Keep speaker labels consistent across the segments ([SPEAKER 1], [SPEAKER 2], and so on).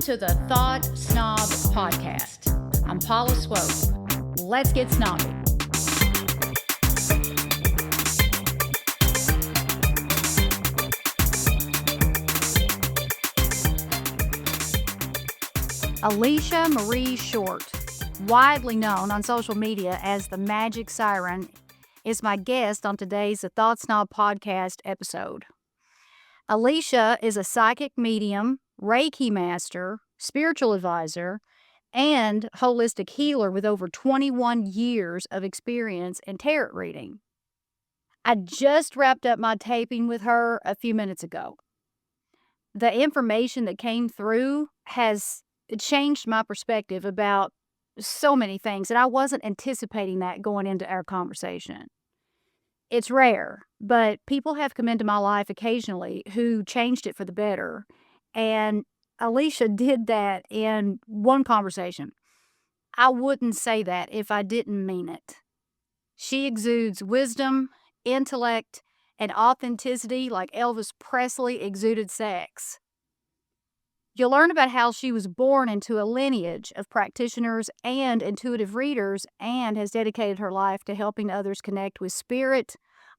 [SPEAKER 1] Welcome to the Thought Snob Podcast. I'm Paula Swope. Let's get snobby. Alysia Marie Short, widely known on social media as the Magic Siren, is my guest on today's The Thought Snob Podcast episode. Alysia is a psychic medium, Reiki master, spiritual advisor, and holistic healer with over 21 years of experience in tarot reading. I just wrapped up my taping with her a few minutes ago. The information that came through has changed my perspective about so many things, and I wasn't anticipating that going into our conversation. It's rare, but people have come into my life occasionally who changed it for the better. And Alysia did that in one conversation. I wouldn't say that if I didn't mean it. She exudes wisdom, intellect, and authenticity like Elvis Presley exuded sex. You'll learn about how she was born into a lineage of practitioners and intuitive readers and has dedicated her life to helping others connect with spirit,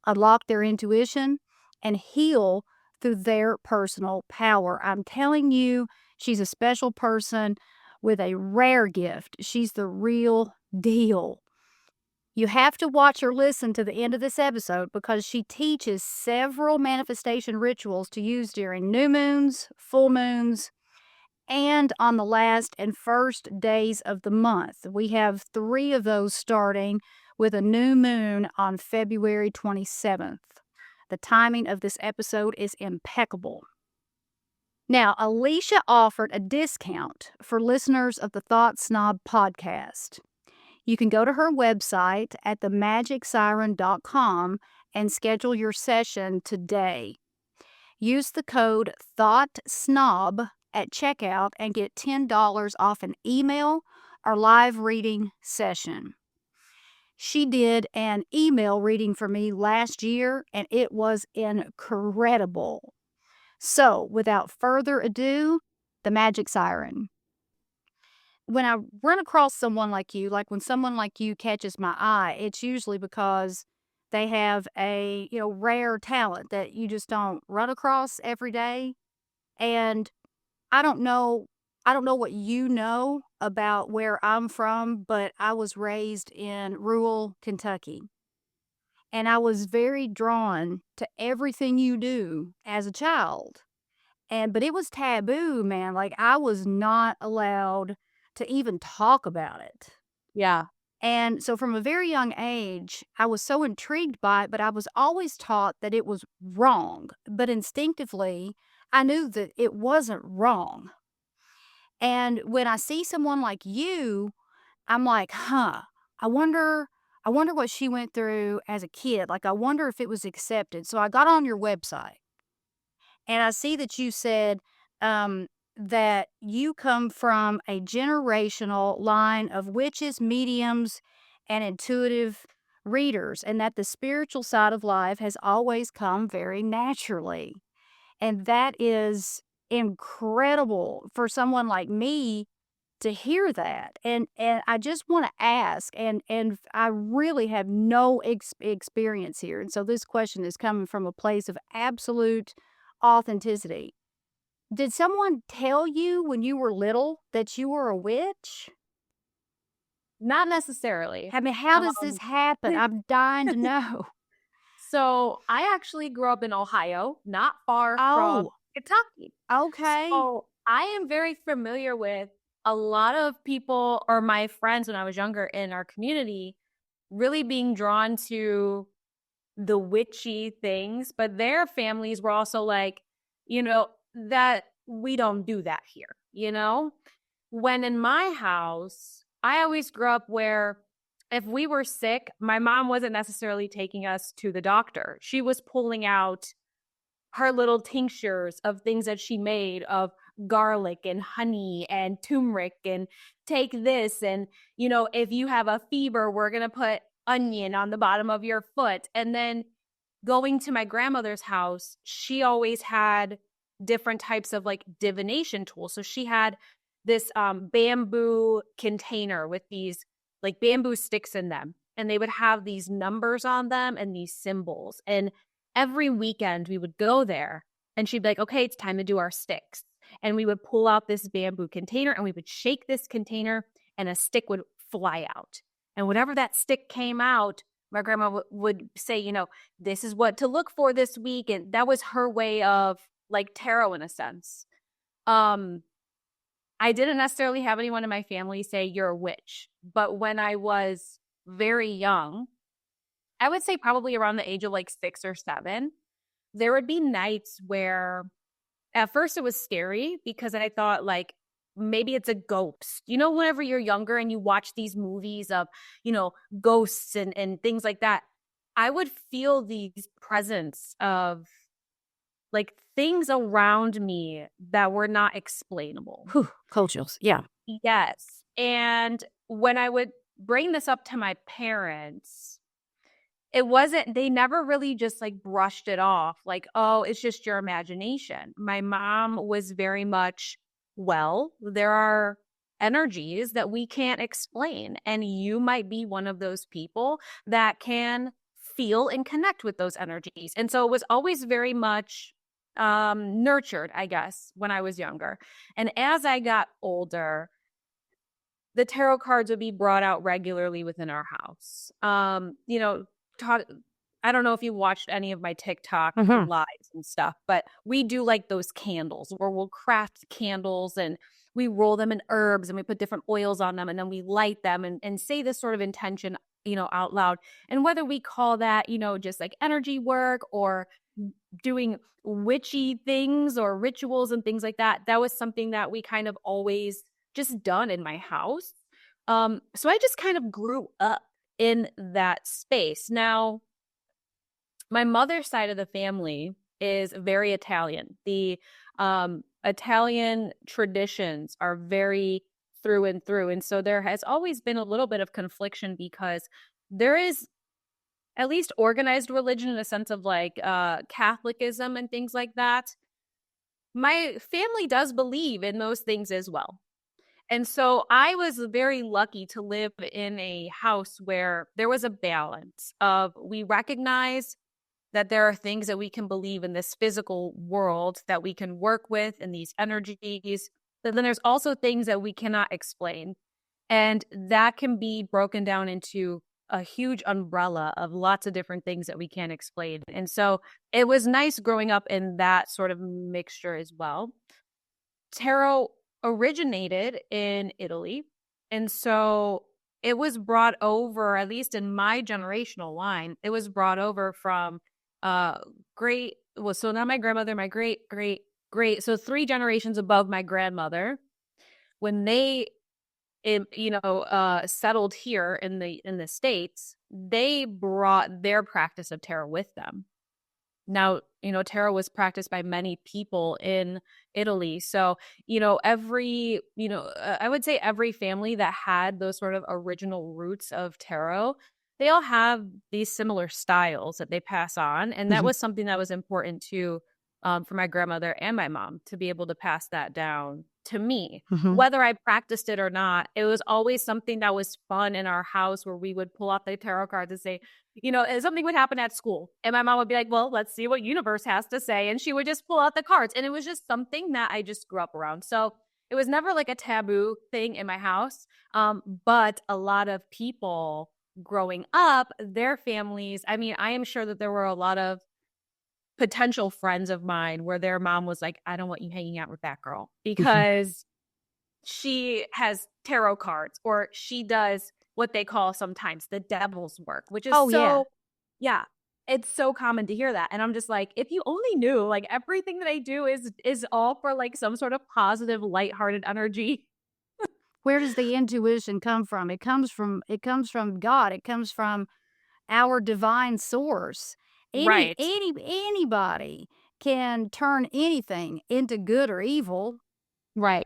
[SPEAKER 1] unlock their intuition, and heal through their personal power. I'm telling you, she's a special person with a rare gift. She's the real deal. You have to watch or listen to the end of this episode because she teaches several manifestation rituals to use during new moons, full moons, and on the last and first days of the month. We have 3 of those starting with a new moon on February 27th. The timing of this episode is impeccable. Now, Alysia offered a discount for listeners of the Thought Snob podcast. You can go to her website at themagicsiren.com and schedule your session today. Use the code ThoughtSnob at checkout and get $10 off an email or live reading session. She did an email reading for me last year, and it was incredible. So, without further ado, the Magic Siren. When I run across someone like you, like when someone like you catches my eye, it's usually because they have a, rare talent that you just don't run across every day. And I don't know what you know about where I'm from, but I was raised in rural Kentucky. And I was very drawn to everything you do as a child. But it was taboo, man. Like, I was not allowed to even talk about it.
[SPEAKER 2] Yeah.
[SPEAKER 1] And so from a very young age, I was so intrigued by it, but I was always taught that it was wrong. But instinctively, I knew that it wasn't wrong. And when I see someone like you, I'm like, I wonder what she went through as a kid. Like, I wonder if it was accepted. So I got on your website and I see that you said that you come from a generational line of witches, mediums, and intuitive readers, and that the spiritual side of life has always come very naturally. And that is incredible for someone like me to hear that. And I just want to ask, and I really have no experience here. And so this question is coming from a place of absolute authenticity. Did someone tell you when you were little that you were a witch?
[SPEAKER 2] Not necessarily.
[SPEAKER 1] I mean, how does this happen? I'm dying to know.
[SPEAKER 2] So I actually grew up in Ohio, not far from Kentucky.
[SPEAKER 1] Okay.
[SPEAKER 2] So I am very familiar with a lot of people or my friends when I was younger in our community really being drawn to the witchy things, but their families were also like, that we don't do that here, When in my house, I always grew up where if we were sick, my mom wasn't necessarily taking us to the doctor. She was pulling out her little tinctures of things that she made of garlic and honey and turmeric and take this. And, if you have a fever, we're going to put onion on the bottom of your foot. And then going to my grandmother's house, she always had different types of like divination tools. So she had this bamboo container with these like bamboo sticks in them, and they would have these numbers on them and these symbols. And every weekend we would go there, and she'd be like, okay, it's time to do our sticks. And we would pull out this bamboo container and we would shake this container, and a stick would fly out. And whatever that stick came out, my grandma would say, this is what to look for this week. And that was her way of like tarot in a sense. I didn't necessarily have anyone in my family say you're a witch, but when I was very young, I would say probably around the age of like 6 or 7, there would be nights where at first it was scary because I thought like maybe it's a ghost. Whenever you're younger and you watch these movies of, ghosts and things like that, I would feel these presence of like things around me that were not explainable.
[SPEAKER 1] Whew, cold chills. Yeah.
[SPEAKER 2] Yes. And when I would bring this up to my parents, they never really just like brushed it off like, oh, it's just your imagination. My mom was very much, well, there are energies that we can't explain. And you might be one of those people that can feel and connect with those energies. And so it was always very much nurtured, I guess, when I was younger. And as I got older, the tarot cards would be brought out regularly within our house. I don't know if you watched any of my TikTok lives and stuff, but we do like those candles where we'll craft candles and we roll them in herbs and we put different oils on them and then we light them and say this sort of intention, out loud. And whether we call that, just like energy work or doing witchy things or rituals and things like that, that was something that we kind of always just done in my house. So I just kind of grew up in that space. Now, my mother's side of the family is very Italian. The Italian traditions are very through and through. And so there has always been a little bit of confliction because there is at least organized religion in a sense of like Catholicism and things like that. My family does believe in those things as well. And so I was very lucky to live in a house where there was a balance of we recognize that there are things that we can believe in this physical world that we can work with and these energies. But then there's also things that we cannot explain. And that can be broken down into a huge umbrella of lots of different things that we can't explain. And so it was nice growing up in that sort of mixture as well. Tarot originated in Italy. And so it was brought over, at least in my generational line, it was brought over from so not my grandmother, my great, so 3 generations above my grandmother. When they settled here in the States, they brought their practice of tarot with them. Now, tarot was practiced by many people in Italy. So, I would say every family that had those sort of original roots of tarot, they all have these similar styles that they pass on. And that was something that was important too, for my grandmother and my mom to be able to pass that down to me. Whether I practiced it or not, it was always something that was fun in our house where we would pull out the tarot cards and say, something would happen at school. And my mom would be like, well, let's see what universe has to say. And she would just pull out the cards. And it was just something that I just grew up around. So it was never like a taboo thing in my house. But a lot of people growing up, their families, I mean, I am sure that there were a lot of potential friends of mine where their mom was like, I don't want you hanging out with that girl because she has tarot cards or she does what they call sometimes the devil's work, which is yeah, it's so common to hear that. And I'm just like, if you only knew, like everything that I do is all for like some sort of positive, lighthearted energy.
[SPEAKER 1] Where does the intuition come from? It comes from God. It comes from our divine source.
[SPEAKER 2] Right.
[SPEAKER 1] Anybody can turn anything into good or evil.
[SPEAKER 2] Right.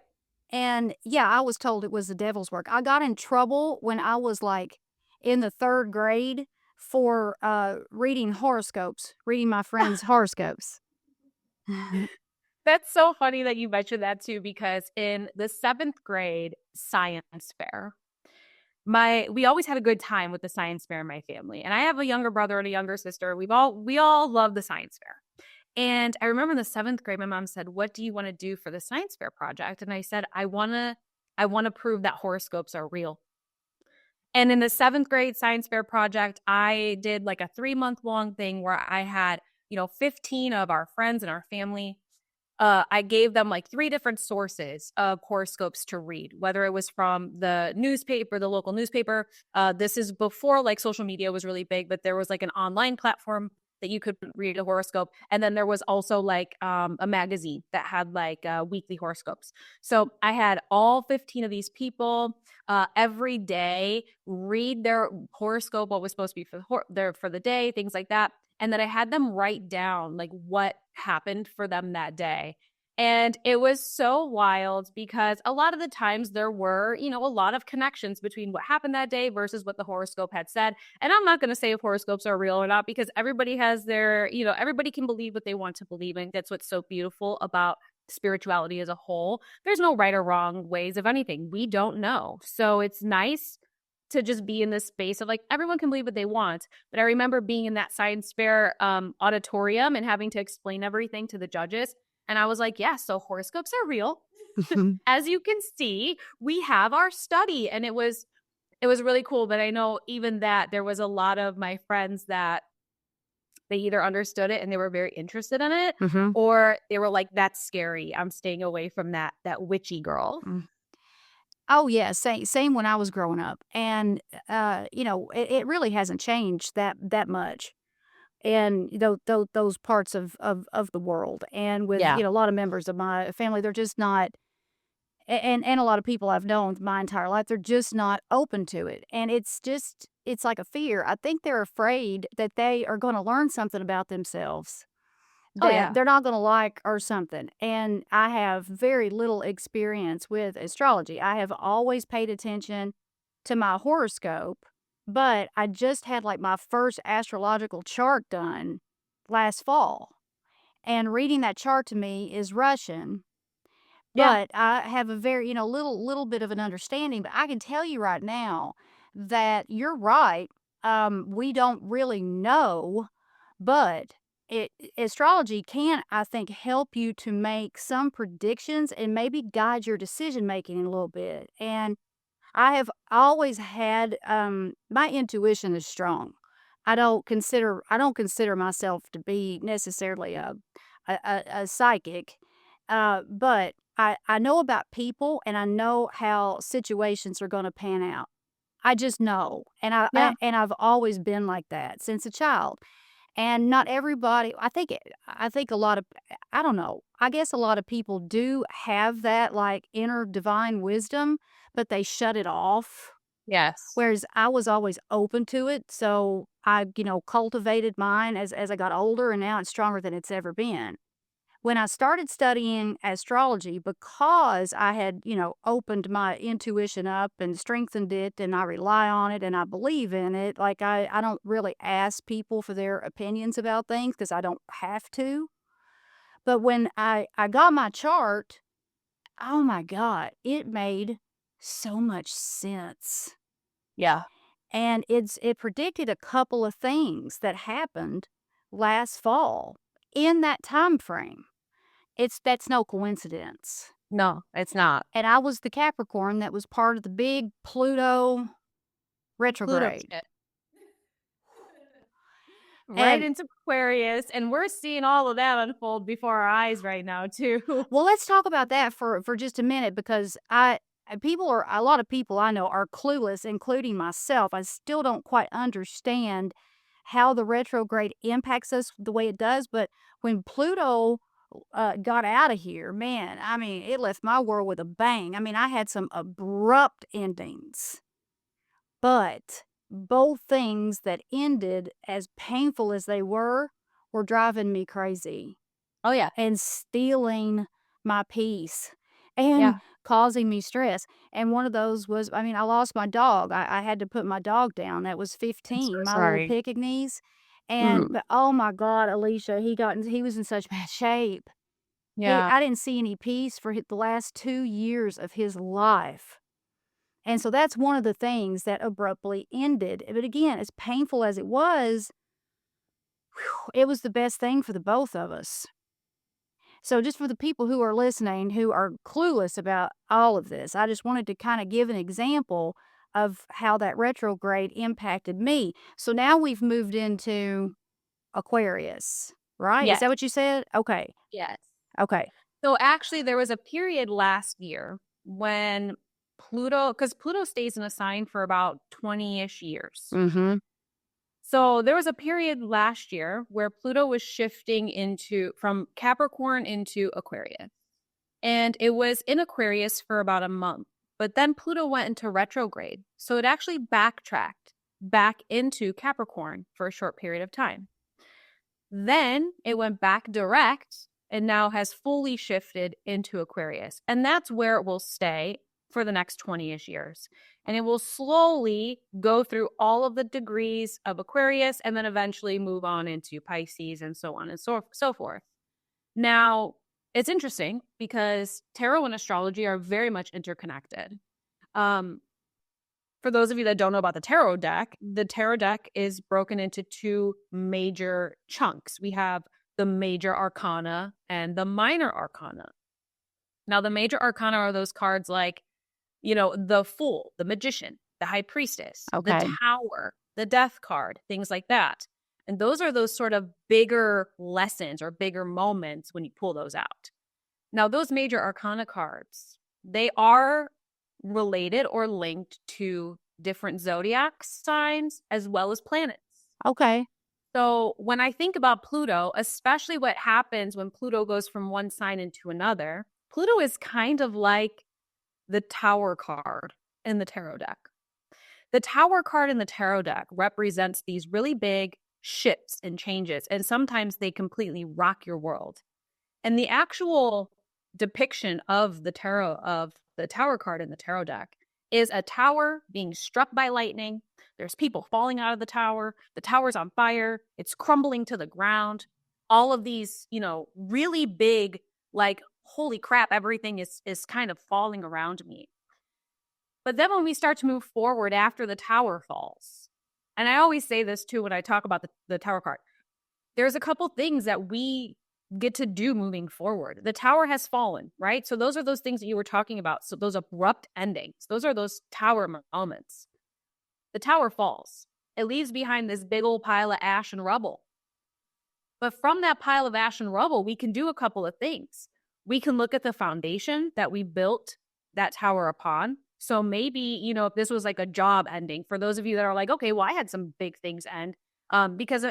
[SPEAKER 1] And yeah, I was told it was the devil's work. I got in trouble when I was like in the 3rd grade for reading my friends' horoscopes.
[SPEAKER 2] That's so funny that you mentioned that too, because in the 7th grade science fair, we always had a good time with the science fair in my family. And I have a younger brother and a younger sister. We all love the science fair. And I remember in the 7th grade, my mom said, "What do you want to do for the science fair project?" And I said, I want to prove that horoscopes are real. And in the 7th grade science fair project, I did like a 3-month long thing where I had, 15 of our friends and our family. I gave them like 3 different sources of horoscopes to read, whether it was from the newspaper, the local newspaper. This is before like social media was really big, but there was like an online platform that you could read a horoscope. And then there was also like a magazine that had like weekly horoscopes. So I had all 15 of these people every day read their horoscope, what was supposed to be for the day, things like that. And then I had them write down like what happened for them that day. And it was so wild because a lot of the times there were, a lot of connections between what happened that day versus what the horoscope had said. And I'm not going to say if horoscopes are real or not because everybody has everybody can believe what they want to believe. And that's what's so beautiful about spirituality as a whole. There's no right or wrong ways of anything. We don't know. So it's nice to just be in this space of like everyone can believe what they want. But I remember being in that science fair auditorium and having to explain everything to the judges. And I was like, yeah, so horoscopes are real. As you can see, we have our study. And it was really cool. But I know even that there was a lot of my friends that they either understood it and they were very interested in it,
[SPEAKER 1] Mhm.
[SPEAKER 2] or they were like, that's scary. I'm staying away from that witchy girl.
[SPEAKER 1] Mm. Oh, yeah, same when I was growing up, and, it really hasn't changed that much in those parts of the world, and with,
[SPEAKER 2] Yeah.
[SPEAKER 1] a lot of members of my family, they're just not and a lot of people I've known my entire life, they're just not open to it, and it's like a fear. I think they're afraid that they are gonna learn something about themselves
[SPEAKER 2] Oh
[SPEAKER 1] that
[SPEAKER 2] yeah.
[SPEAKER 1] they're not gonna like or something, and I have very little experience with astrology. I have always paid attention to my horoscope, but I just had, like, my first astrological chart done last fall, and reading that chart to me is Russian,
[SPEAKER 2] Yeah.
[SPEAKER 1] but I have a very, little bit of an understanding, but I can tell you right now that you're right. We don't really know, but it astrology can, I think, help you to make some predictions and maybe guide your decision making a little bit. And I have always had my intuition is strong. I don't consider myself to be necessarily a psychic, but I know about people and I know how situations are going to pan out. I just know,
[SPEAKER 2] Yeah.
[SPEAKER 1] and I've always been like that since a child. And not everybody, I think a lot of, I don't know, I guess a lot of people do have that, like, inner divine wisdom, but they shut it off,
[SPEAKER 2] Yes.
[SPEAKER 1] whereas I was always open to it, so I, cultivated mine as I got older, and now it's stronger than it's ever been. When I started studying astrology, because I had, opened my intuition up and strengthened it, and I rely on it and I believe in it, like I don't really ask people for their opinions about things because I don't have to. But when I got my chart, oh my God, it made so much sense.
[SPEAKER 2] Yeah.
[SPEAKER 1] And it predicted a couple of things that happened last fall in that time frame. That's no coincidence.
[SPEAKER 2] No, it's not.
[SPEAKER 1] And I was the Capricorn that was part of the big Pluto
[SPEAKER 2] Pluto
[SPEAKER 1] retrograde.
[SPEAKER 2] shit. Right
[SPEAKER 1] And
[SPEAKER 2] into Aquarius, and we're seeing all of that unfold before our eyes right now too.
[SPEAKER 1] well, let's talk about that for just a minute because people are a lot of people I know are clueless, including myself. I still don't quite understand how the retrograde impacts us the way it does, but when Pluto got out of here, man, I mean, it left my world with a bang. I mean, I had some abrupt endings. But both things that ended, as painful as they were driving me crazy
[SPEAKER 2] Oh yeah.
[SPEAKER 1] and stealing my peace and
[SPEAKER 2] Yeah.
[SPEAKER 1] causing me stress. And one of those was, I mean, I lost my dog. I had to put my dog down. That was
[SPEAKER 2] I'm so
[SPEAKER 1] 15, my little
[SPEAKER 2] sorry.
[SPEAKER 1] Pekingese. And
[SPEAKER 2] Mm.
[SPEAKER 1] but oh my God, Alicia, he was in such bad shape.
[SPEAKER 2] Yeah.
[SPEAKER 1] I didn't see any peace for the last 2 years of his life. And so that's one of the things that abruptly ended. But again, as painful as it was, it was the best thing for the both of us. So just for the people who are listening who are clueless about all of this, I just wanted to kind of give an example of how that retrograde impacted me. So now we've moved into Aquarius, right? Is
[SPEAKER 2] Yes.
[SPEAKER 1] that what you said? Okay.
[SPEAKER 2] Yes.
[SPEAKER 1] Okay.
[SPEAKER 2] So actually, there was a period last year when Pluto, because Pluto stays in a sign for about 20-ish years.
[SPEAKER 1] Mhm.
[SPEAKER 2] So there was a period last year where Pluto was shifting into from Capricorn into Aquarius. And it was in Aquarius for about a month. But then Pluto went into retrograde. So it actually backtracked back into Capricorn for a short period of time. Then it went back direct and now has fully shifted into Aquarius. And that's where it will stay for the next 20-ish years. And it will slowly go through all of the degrees of Aquarius and then eventually move on into Pisces and so on and so forth. Now, it's interesting because tarot and astrology are very much interconnected. Um, for those of you that don't know about the tarot deck is broken into two major chunks. We have the major arcana and the minor arcana. Now, the major arcana are those cards like, the Fool, the Magician, the High Priestess, the
[SPEAKER 1] Okay.
[SPEAKER 2] Tower, the Death card, things like that. And those are those sort of bigger lessons or bigger moments when you pull those out. Now, those major arcana cards, they are related or linked to different zodiac signs as well as planets.
[SPEAKER 1] Okay.
[SPEAKER 2] So when I think about Pluto, especially what happens when Pluto goes from one sign into another, Pluto is kind of like the Tower card in the tarot deck. The Tower card in the tarot deck represents these really big shifts and changes, and sometimes they completely rock your world. And the actual depiction of the Tower card in the tarot deck is a tower being struck by lightning. There's people falling out of the tower's on fire, it's crumbling to the ground. All of these, really big, like, holy crap, everything is kind of falling around me. But then when we start to move forward after the tower falls, and I always say this too when I talk about the tower card, there's a couple things that we get to do moving forward. The tower has fallen, right? So those are those things that you were talking about. So those abrupt endings, those are those tower moments. The tower falls. It leaves behind this big old pile of ash and rubble. But from that pile of ash and rubble, we can do a couple of things. We can look at the foundation that we built that tower upon. So maybe, if this was like a job ending, for those of you that are like, okay, well, I had some big things end. Because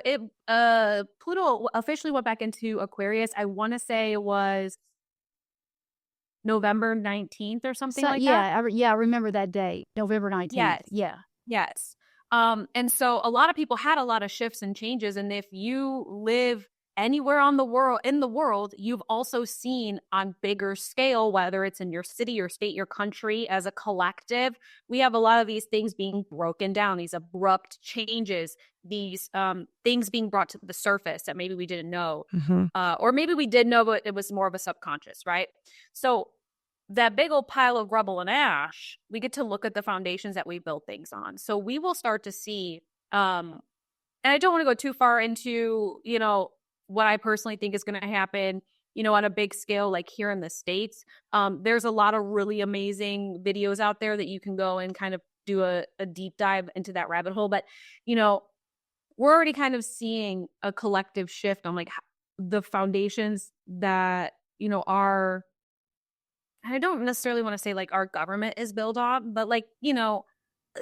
[SPEAKER 2] Pluto officially went back into Aquarius. I want to say it was November 19th or something
[SPEAKER 1] So
[SPEAKER 2] like that.
[SPEAKER 1] I remember that date, November 19th.
[SPEAKER 2] Yes.
[SPEAKER 1] Yeah.
[SPEAKER 2] Yes. And so a lot of people had a lot of shifts and changes. And if you live anywhere in the world, you've also seen on bigger scale, whether it's in your city, your state, your country, as a collective, we have a lot of these things being broken down, these abrupt changes, these things being brought to the surface that maybe we didn't know.
[SPEAKER 1] Mhm.
[SPEAKER 2] Or maybe we did know, but it was more of a subconscious, right? So that big old pile of rubble and ash, we get to look at the foundations that we built things on. So we will start to see, and I don't want to go too far into, what I personally think is going to happen, on a big scale, like here in the States. There's a lot of really amazing videos out there that you can go and kind of do a deep dive into that rabbit hole. But, we're already kind of seeing a collective shift on like the foundations that, are, I don't necessarily want to say like our government is built on, but like,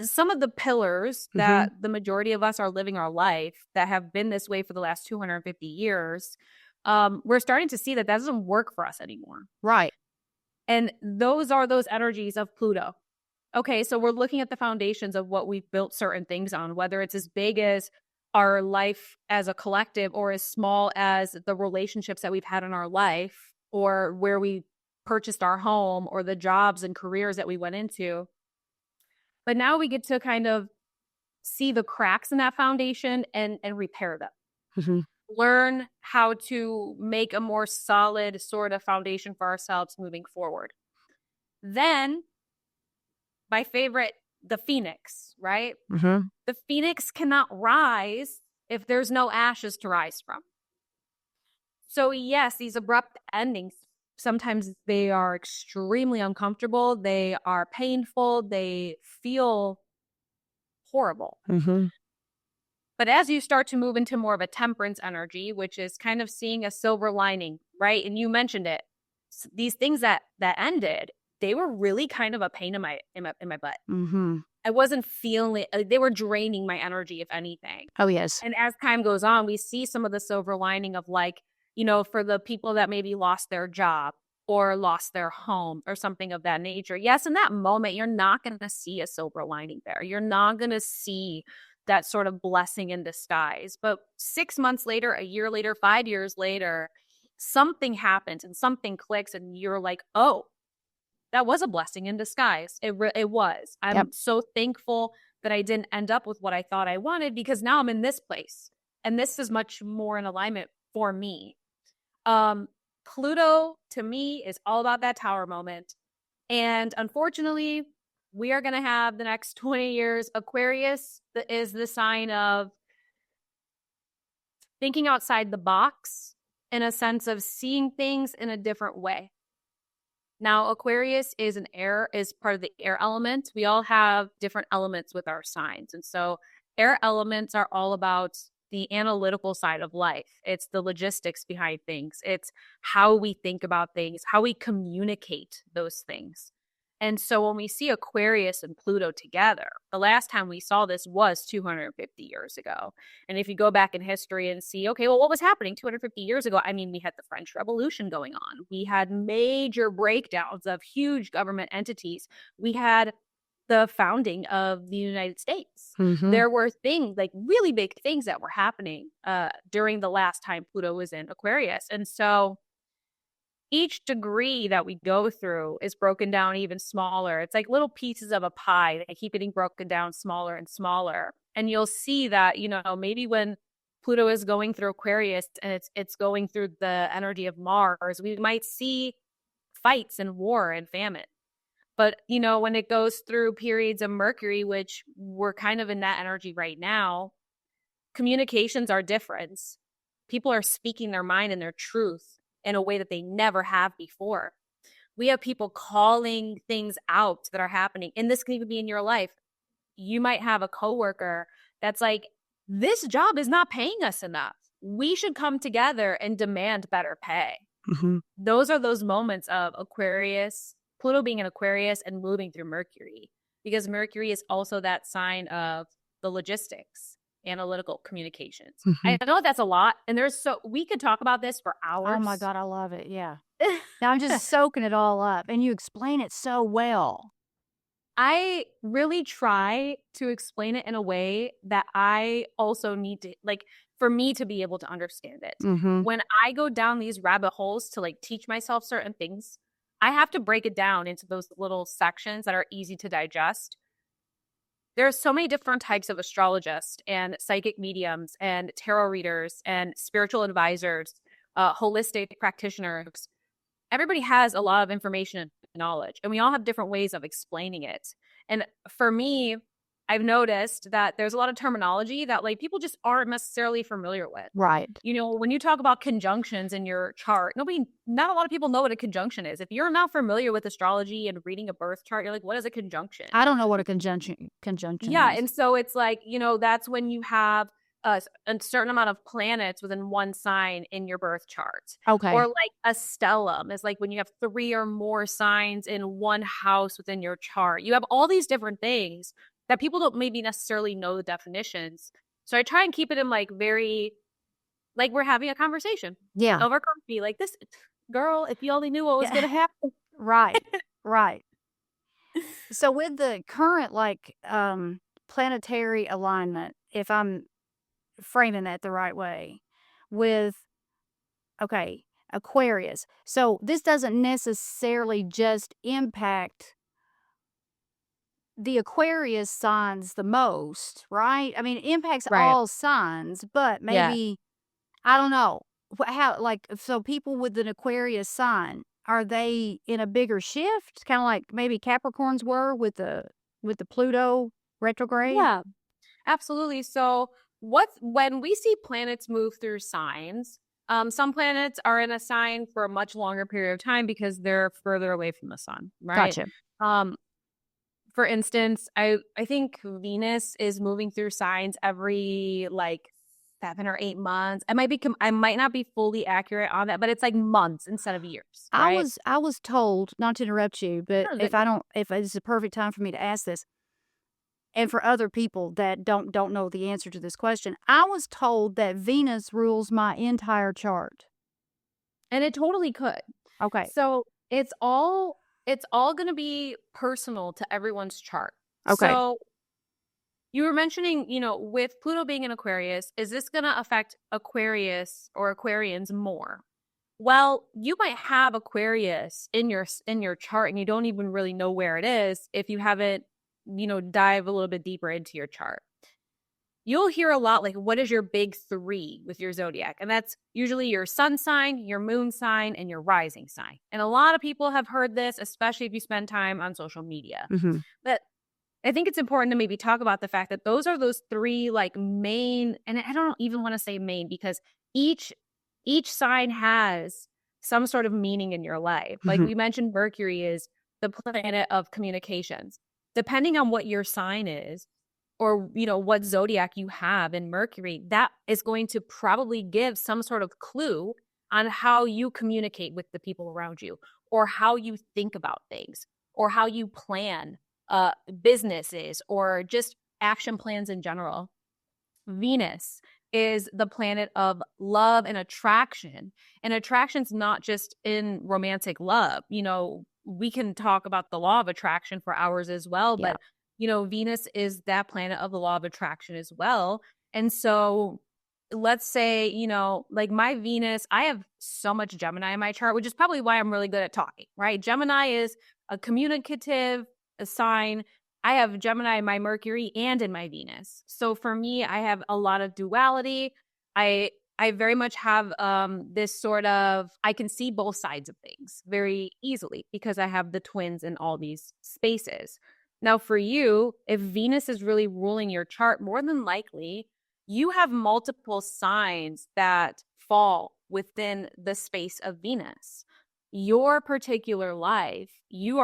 [SPEAKER 2] some of the pillars that the majority of us are living our life that have been this way for the last 250 years, we're starting to see that doesn't work for us anymore.
[SPEAKER 1] Right.
[SPEAKER 2] And those are those energies of Pluto. Okay, so we're looking at the foundations of what we've built certain things on, whether it's as big as our life as a collective or as small as the relationships that we've had in our life or where we purchased our home or the jobs and careers that we went into. But now we get to kind of see the cracks in that foundation and repair them. learn how to make a more solid sort of foundation for ourselves moving forward. Then, my favorite, the phoenix, right?
[SPEAKER 1] Mm-hmm.
[SPEAKER 2] The phoenix cannot rise if there's no ashes to rise from. So, yes, these abrupt endings, sometimes they are extremely uncomfortable, they are painful, they feel horrible.
[SPEAKER 1] Mm-hmm.
[SPEAKER 2] But as you start to move into more of a temperance energy, which is kind of seeing a silver lining, right? And you mentioned it. These things that ended, they were really kind of a pain in my butt.
[SPEAKER 1] Mm-hmm.
[SPEAKER 2] I wasn't feeling it. They were draining my energy, if anything.
[SPEAKER 1] Oh, yes.
[SPEAKER 2] And as time goes on, we see some of the silver lining of like, for the people that maybe lost their job or lost their home or something of that nature. Yes, in that moment, you're not going to see a silver lining there. You're not going to see that sort of blessing in disguise. But 6 months later, a year later, 5 years later, something happens and something clicks, and you're like, oh, that was a blessing in disguise. It was.
[SPEAKER 1] Yep.
[SPEAKER 2] I'm so thankful that I didn't end up with what I thought I wanted, because now I'm in this place. And this is much more in alignment for me. Um, Pluto to me is all about that tower moment. And unfortunately, we are going to have the next 20 years. Aquarius is the sign of thinking outside the box, in a sense of seeing things in a different way. Now, Aquarius is part of the air element. We all have different elements with our signs. And so air elements are all about the analytical side of life. It's the logistics behind things. It's how we think about things, how we communicate those things. And so when we see Aquarius and Pluto together, the last time we saw this was 250 years ago. And if you go back in history and see, okay, well, what was happening 250 years ago? I mean, we had the French Revolution going on. We had major breakdowns of huge government entities. We had the founding of the United States.
[SPEAKER 1] Mm-hmm.
[SPEAKER 2] There were things, like really big things, that were happening during the last time Pluto was in Aquarius. And so each degree that we go through is broken down even smaller. It's like little pieces of a pie that keep getting broken down smaller and smaller. And you'll see that, maybe when Pluto is going through Aquarius and it's going through the energy of Mars, we might see fights and war and famine. But, when it goes through periods of Mercury, which we're kind of in that energy right now, communications are different. People are speaking their mind and their truth in a way that they never have before. We have people calling things out that are happening. And this can even be in your life. You might have a coworker that's like, this job is not paying us enough. We should come together and demand better pay.
[SPEAKER 1] Mm-hmm.
[SPEAKER 2] Those are those moments of Aquarius, Pluto being in Aquarius and moving through Mercury, because Mercury is also that sign of the logistics, analytical communications.
[SPEAKER 1] Mm-hmm.
[SPEAKER 2] I know that's a lot, and we could talk about this for hours.
[SPEAKER 1] Oh my God, I love it. Yeah. Now I'm just soaking it all up, and you explain it so well.
[SPEAKER 2] I really try to explain it in a way that I also need to, like, for me to be able to understand it.
[SPEAKER 1] Mm-hmm.
[SPEAKER 2] When I go down these rabbit holes to like teach myself certain things, I have to break it down into those little sections that are easy to digest. There are so many different types of astrologists and psychic mediums and tarot readers and spiritual advisors, holistic practitioners. Everybody has a lot of information and knowledge, and we all have different ways of explaining it. And for me, I've noticed that there's a lot of terminology that like people just aren't necessarily familiar with.
[SPEAKER 1] Right.
[SPEAKER 2] When you talk about conjunctions in your chart, not a lot of people know what a conjunction is. If you're not familiar with astrology and reading a birth chart, you're like, what is a conjunction?
[SPEAKER 1] I don't know what a conjunction
[SPEAKER 2] Yeah,
[SPEAKER 1] is.
[SPEAKER 2] and so it's like, that's when you have a certain amount of planets within one sign in your birth chart.
[SPEAKER 1] Okay.
[SPEAKER 2] Or like a stellium is like when you have 3 or more signs in one house within your chart. You have all these different things that people don't maybe necessarily know the definitions. So I try and keep it in like very, like we're having a conversation.
[SPEAKER 1] Yeah.
[SPEAKER 2] Over coffee. Like, this girl, if you only knew what was going to happen.
[SPEAKER 1] Right. Right. So with the current planetary alignment, if I'm framing that the right way, with Aquarius. So this doesn't necessarily just impact the Aquarius signs the most, right? I mean, it impacts
[SPEAKER 2] Right.
[SPEAKER 1] all signs, but maybe I don't know. How, like, so people with an Aquarius sign, are they in a bigger shift? Kinda like maybe Capricorns were with the Pluto retrograde?
[SPEAKER 2] Yeah, absolutely. So when we see planets move through signs, some planets are in a sign for a much longer period of time because they're further away from the sun, right?
[SPEAKER 1] Gotcha.
[SPEAKER 2] Um, for instance, I think Venus is moving through signs every like 7 or 8 months. I might not be fully accurate on that, but it's like months instead of years, right?
[SPEAKER 1] I was told, not to interrupt you, but
[SPEAKER 2] No, good.
[SPEAKER 1] if it's a perfect time for me to ask this, and for other people that don't know the answer to this question, I was told that Venus rules my entire chart.
[SPEAKER 2] And it totally could.
[SPEAKER 1] Okay.
[SPEAKER 2] So it's all going to be personal to everyone's chart.
[SPEAKER 1] Okay.
[SPEAKER 2] So you were mentioning, with Pluto being in Aquarius, is this going to affect Aquarius or Aquarians more? Well, you might have Aquarius in your chart and you don't even really know where it is if you haven't, dive a little bit deeper into your chart. You'll hear a lot like, what is your big three with your zodiac? And that's usually your sun sign, your moon sign, and your rising sign. And a lot of people have heard this, especially if you spend time on social media.
[SPEAKER 1] Mhm.
[SPEAKER 2] But I think it's important to maybe talk about the fact that those are those three like main, and I don't even want to say main because each sign has some sort of meaning in your life. Like
[SPEAKER 1] Mhm.
[SPEAKER 2] we mentioned, Mercury is the planet of communications. Depending on what your sign is, or what zodiac you have in Mercury, that is going to probably give some sort of clue on how you communicate with the people around you, or how you think about things, or how you plan businesses, or just action plans in general. Venus is the planet of love and attraction. And attraction's not just in romantic love. We can talk about the law of attraction for hours as well,
[SPEAKER 1] Yeah.
[SPEAKER 2] but Venus is that planet of the law of attraction as well. And so let's say, like my Venus, I have so much Gemini in my chart, which is probably why I'm really good at talking, right? Gemini is a communicative a sign. I have Gemini in my Mercury and in my Venus. So for me, I have a lot of duality. I very much have this sort of, I can see both sides of things very easily because I have the twins in all these spaces. Now for you, if Venus is really ruling your chart, more than likely you have multiple signs that fall within the space of Venus. Your particular life, you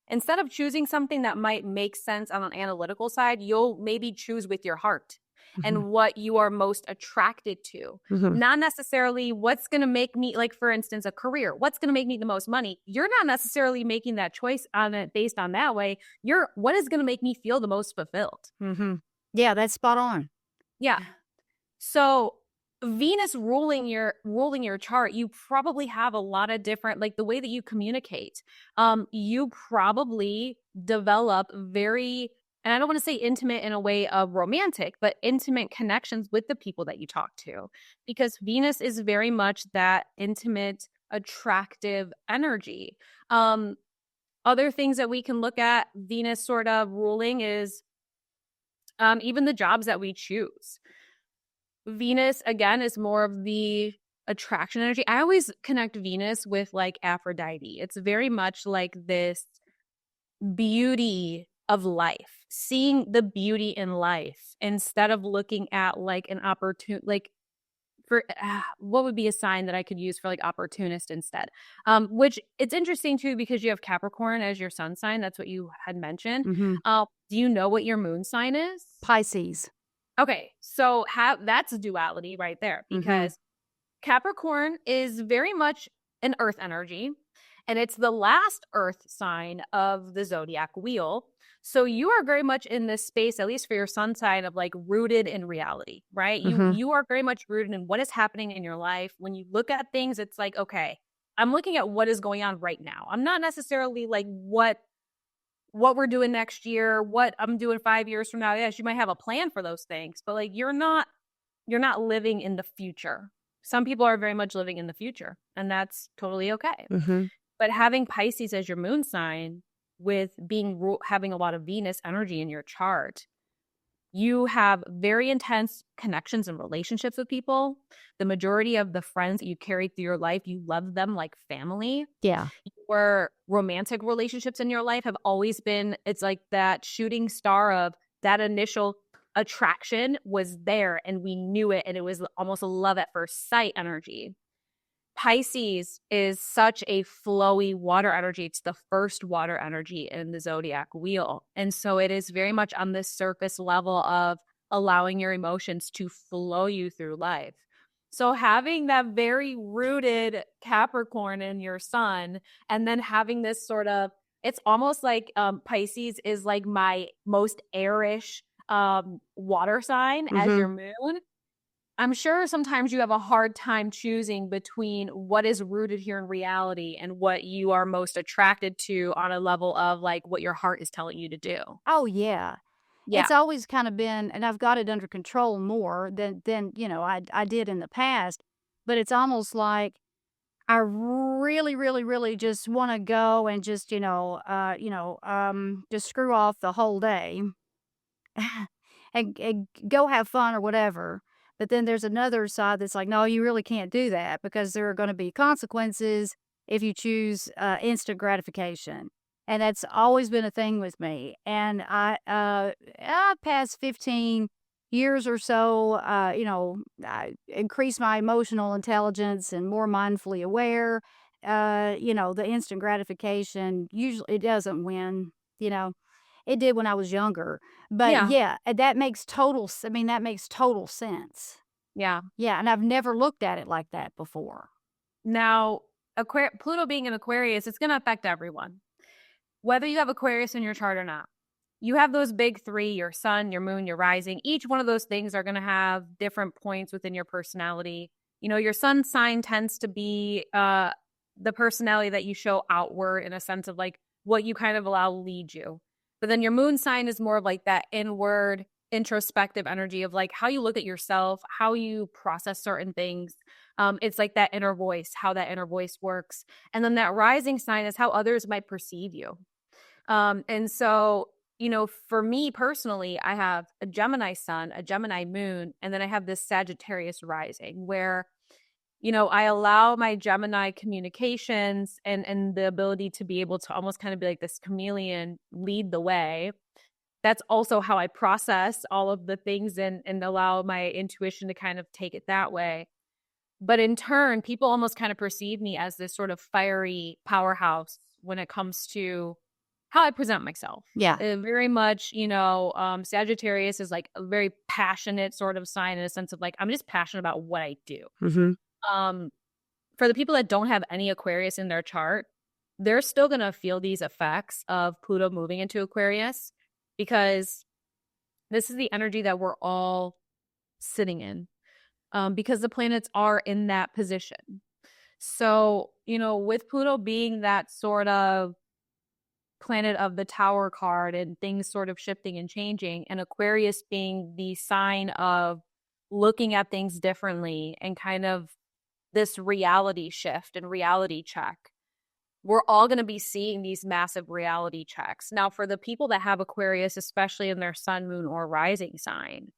[SPEAKER 2] instead of choosing something that might make sense on an analytical side, you'll maybe choose with your heart
[SPEAKER 1] Mhm.
[SPEAKER 2] and what you are most attracted to.
[SPEAKER 1] Mhm.
[SPEAKER 2] Not necessarily what's going to make me, like, for instance, a career, what's going to make me the most money. You're not necessarily making that choice on it based on that way. What is going to make me feel the most fulfilled?
[SPEAKER 1] Mhm. Yeah, that's spot on.
[SPEAKER 2] Yeah. So Venus ruling your chart, you probably have a lot of different, like the way that you communicate. You probably develop very, and I don't want to say intimate in a way of romantic, but intimate connections with the people that you talk to, because Venus is very much that intimate, attractive energy. Other things that we can look at Venus sort of ruling is even the jobs that we choose. Venus, again, is more of the attraction energy. I always connect Venus with like Aphrodite. It's very much like this beauty of life, seeing the beauty in life instead of looking at like an opportunity, like for what would be a sign that I could use for like opportunist instead? Which it's interesting too because you have Capricorn as your sun sign. That's what you had mentioned.
[SPEAKER 1] Mhm.
[SPEAKER 2] Do you know what your moon sign is?
[SPEAKER 1] Pisces.
[SPEAKER 2] Okay, so that's duality right there
[SPEAKER 1] Mhm.
[SPEAKER 2] because Capricorn is very much an earth energy, and it's the last earth sign of the zodiac wheel. So you are very much in this space, at least for your sun sign, of like rooted in reality, right? You
[SPEAKER 1] Mhm.
[SPEAKER 2] you are very much rooted in what is happening in your life. When you look at things, it's like, okay, I'm looking at what is going on right now. I'm not necessarily like what we're doing next year, what I'm doing 5 years from now. Yes, you might have a plan for those things, but like you're not living in the future. Some people are very much living in the future, and that's totally okay.
[SPEAKER 1] Mhm.
[SPEAKER 2] But having Pisces as your moon sign with having a lot of Venus energy in your chart, You have very intense connections and relationships with people. The majority of the friends that you carry through your life, you love them like family.
[SPEAKER 1] Yeah.
[SPEAKER 2] Your romantic relationships in your life have always been, it's like that shooting star of that initial attraction was there and we knew it, and it was almost a love at first sight energy. Pisces is such a flowy water energy. It's the first water energy in the zodiac wheel. And so it is very much on this surface level of allowing your emotions to flow you through life. So having that very rooted Capricorn in your sun, and then having this sort of, it's almost like Pisces is like my most airish water sign as
[SPEAKER 1] Mm-hmm.
[SPEAKER 2] your moon. I'm sure sometimes you have a hard time choosing between what is rooted here in reality and what you are most attracted to on a level of like what your heart is telling you to do.
[SPEAKER 1] Oh, yeah.
[SPEAKER 2] Yeah.
[SPEAKER 1] It's always kind of been, and I've got it under control more than I did in the past, but it's almost like I really, really, really just wanna go and just, just screw off the whole day and go have fun or whatever. But then there's another side that's like, "No, you really can't do that because there are gonna be consequences if you choose, instant gratification." And that's always been a thing with me. And past 15 years or so, I increased my emotional intelligence and more mindfully aware. The instant gratification, usually it doesn't win, you know? It did when I was younger. But
[SPEAKER 2] Yeah.
[SPEAKER 1] yeah, that makes that makes total sense.
[SPEAKER 2] Yeah.
[SPEAKER 1] Yeah, and I've never looked at it like that before.
[SPEAKER 2] Now, Pluto being an Aquarius, it's going to affect everyone, whether you have Aquarius in your chart or not. You have those big three, your sun, your moon, your rising. Each one of those things are going to have different points within your personality. Your sun sign tends to be the personality that you show outward in a sense of like what you kind of allow lead you. But then your moon sign is more of like that inward, introspective energy of like how you look at yourself, how you process certain things. It's like that inner voice, how that inner voice works. And then that rising sign is how others might perceive you. And so, for me personally, I have a Gemini sun, a Gemini moon, and then I have this Sagittarius rising where, I allow my Gemini communications and the ability to be able to almost kind of be like this chameleon, lead the way. That's also how I process all of the things and allow my intuition to kind of take it that way. But in turn, people almost kind of perceive me as this sort of fiery powerhouse when it comes to how I present myself.
[SPEAKER 1] Yeah.
[SPEAKER 2] Very much, Sagittarius is like a very passionate sort of sign in a sense of like, I'm just passionate about what I do.
[SPEAKER 1] Mhm.
[SPEAKER 2] Um, for the people that don't have any Aquarius in their chart, they're still going to feel these effects of Pluto moving into Aquarius because this is the energy that we're all sitting in because the planets are in that position. So, with Pluto being that sort of planet of the Tower card and things sort of shifting and changing, and Aquarius being the sign of looking at things differently and kind of this reality shift and reality check. We're all going to be seeing these massive reality checks. Now, for the people that have Aquarius, especially in their sun, moon, or rising sign,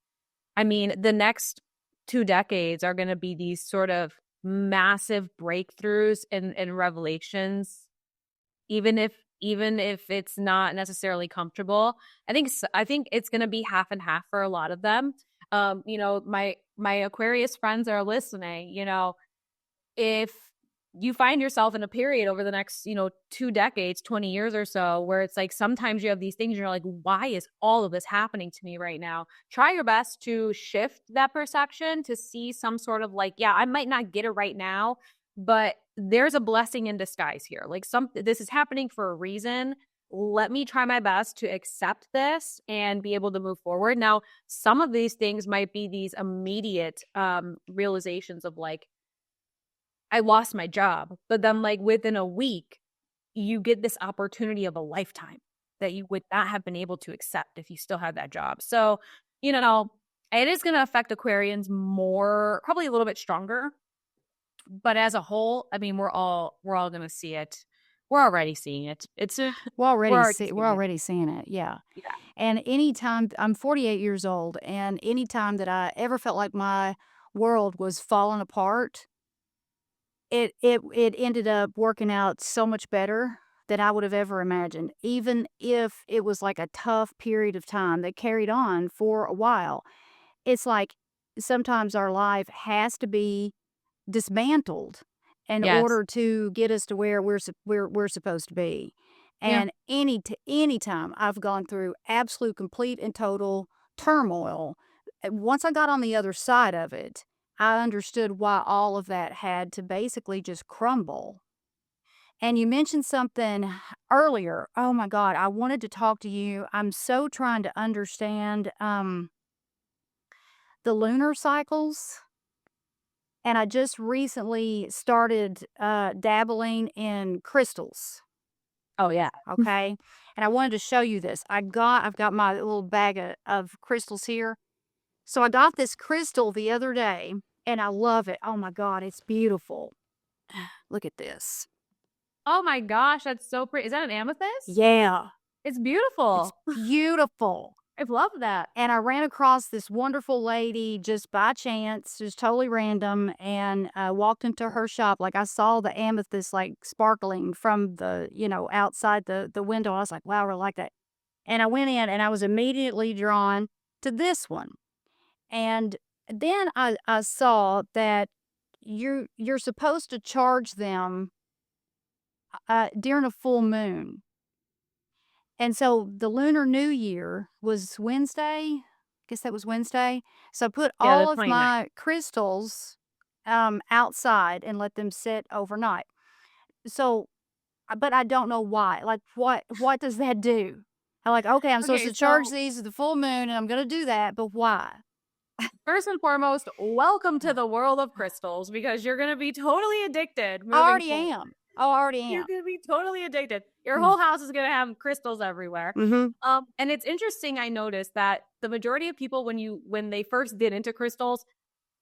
[SPEAKER 2] I mean, the next 2 decades are going to be these sort of massive breakthroughs and revelations, even if it's not necessarily comfortable. I think it's going to be half and half for a lot of them. My Aquarius friends are listening. If you find yourself in a period over the next 2 decades, 20 years or so, where it's like sometimes you have these things and you're like, why is all of this happening to me right now? Try your best to shift that perception to see some sort of like, yeah, I might not get it right now, but there's a blessing in disguise here. Like, this is happening for a reason. Let me try my best to accept this and be able to move forward. Now, some of these things might be these immediate realizations of like, I lost my job. But then, like, within a week, you get this opportunity of a lifetime that you would not have been able to accept if you still had that job. So, it is going to affect Aquarians more, probably a little bit stronger. But as a whole, I mean, we're all going to see it. we're already seeing it.
[SPEAKER 1] We're
[SPEAKER 2] We're
[SPEAKER 1] already
[SPEAKER 2] already
[SPEAKER 1] we're
[SPEAKER 2] seeing it.
[SPEAKER 1] already seeing it, yeah.
[SPEAKER 2] Yeah.
[SPEAKER 1] And anytime I'm 48 years old, and anytime that I ever felt like my world was falling apart, it ended up working out so much better than I would have ever imagined, even if it was like a tough period of time that carried on for a while. It's like sometimes our life has to be dismantled in
[SPEAKER 2] Yes.
[SPEAKER 1] order to get us to where we're supposed to be.
[SPEAKER 2] Yeah.
[SPEAKER 1] And anytime I've gone through absolute, complete, and total turmoil, once I got on the other side of it, I understood why all of that had to basically just crumble. And you mentioned something earlier. Oh my God, I wanted to talk to you. I'm so trying to understand the lunar cycles. And I just recently started dabbling in crystals.
[SPEAKER 2] Oh, yeah.
[SPEAKER 1] Okay. And I wanted to show you this. I've got my little bag of crystals here. So I got this crystal the other day and I love it. Oh my God, it's beautiful. Look at this.
[SPEAKER 2] Oh my gosh, that's so pretty. Is that an amethyst?
[SPEAKER 1] Yeah,
[SPEAKER 2] It's
[SPEAKER 1] it's
[SPEAKER 2] beautiful.
[SPEAKER 1] beautiful.
[SPEAKER 2] I love that.
[SPEAKER 1] And I ran across this wonderful lady just by chance, just totally random, and walked into her shop. Like I saw the amethyst like sparkling from the, outside the window. I was like, wow, I really like that. And I went in and I was immediately drawn to this one. And then I saw that you're supposed to charge them during a full moon. And so the Lunar New Year was Wednesday. I guess that was Wednesday. So I put
[SPEAKER 2] Yeah, the
[SPEAKER 1] all of
[SPEAKER 2] 29th.
[SPEAKER 1] my crystals outside and let them sit overnight. So, but I don't know why. Like, what does that do? I'm like, okay, I'm supposed
[SPEAKER 2] Okay,
[SPEAKER 1] to charge
[SPEAKER 2] so
[SPEAKER 1] these at the full moon, and I'm going to do that. But why?
[SPEAKER 2] first and foremost, welcome to the world of crystals because you're going to be totally addicted
[SPEAKER 1] I
[SPEAKER 2] moving
[SPEAKER 1] already
[SPEAKER 2] forward.
[SPEAKER 1] am. Oh, I already
[SPEAKER 2] You're
[SPEAKER 1] am.
[SPEAKER 2] going to be totally addicted. Your whole house is going to have crystals everywhere.
[SPEAKER 1] Mm-hmm.
[SPEAKER 2] And it's interesting. I noticed that the majority of people, when they first get into crystals,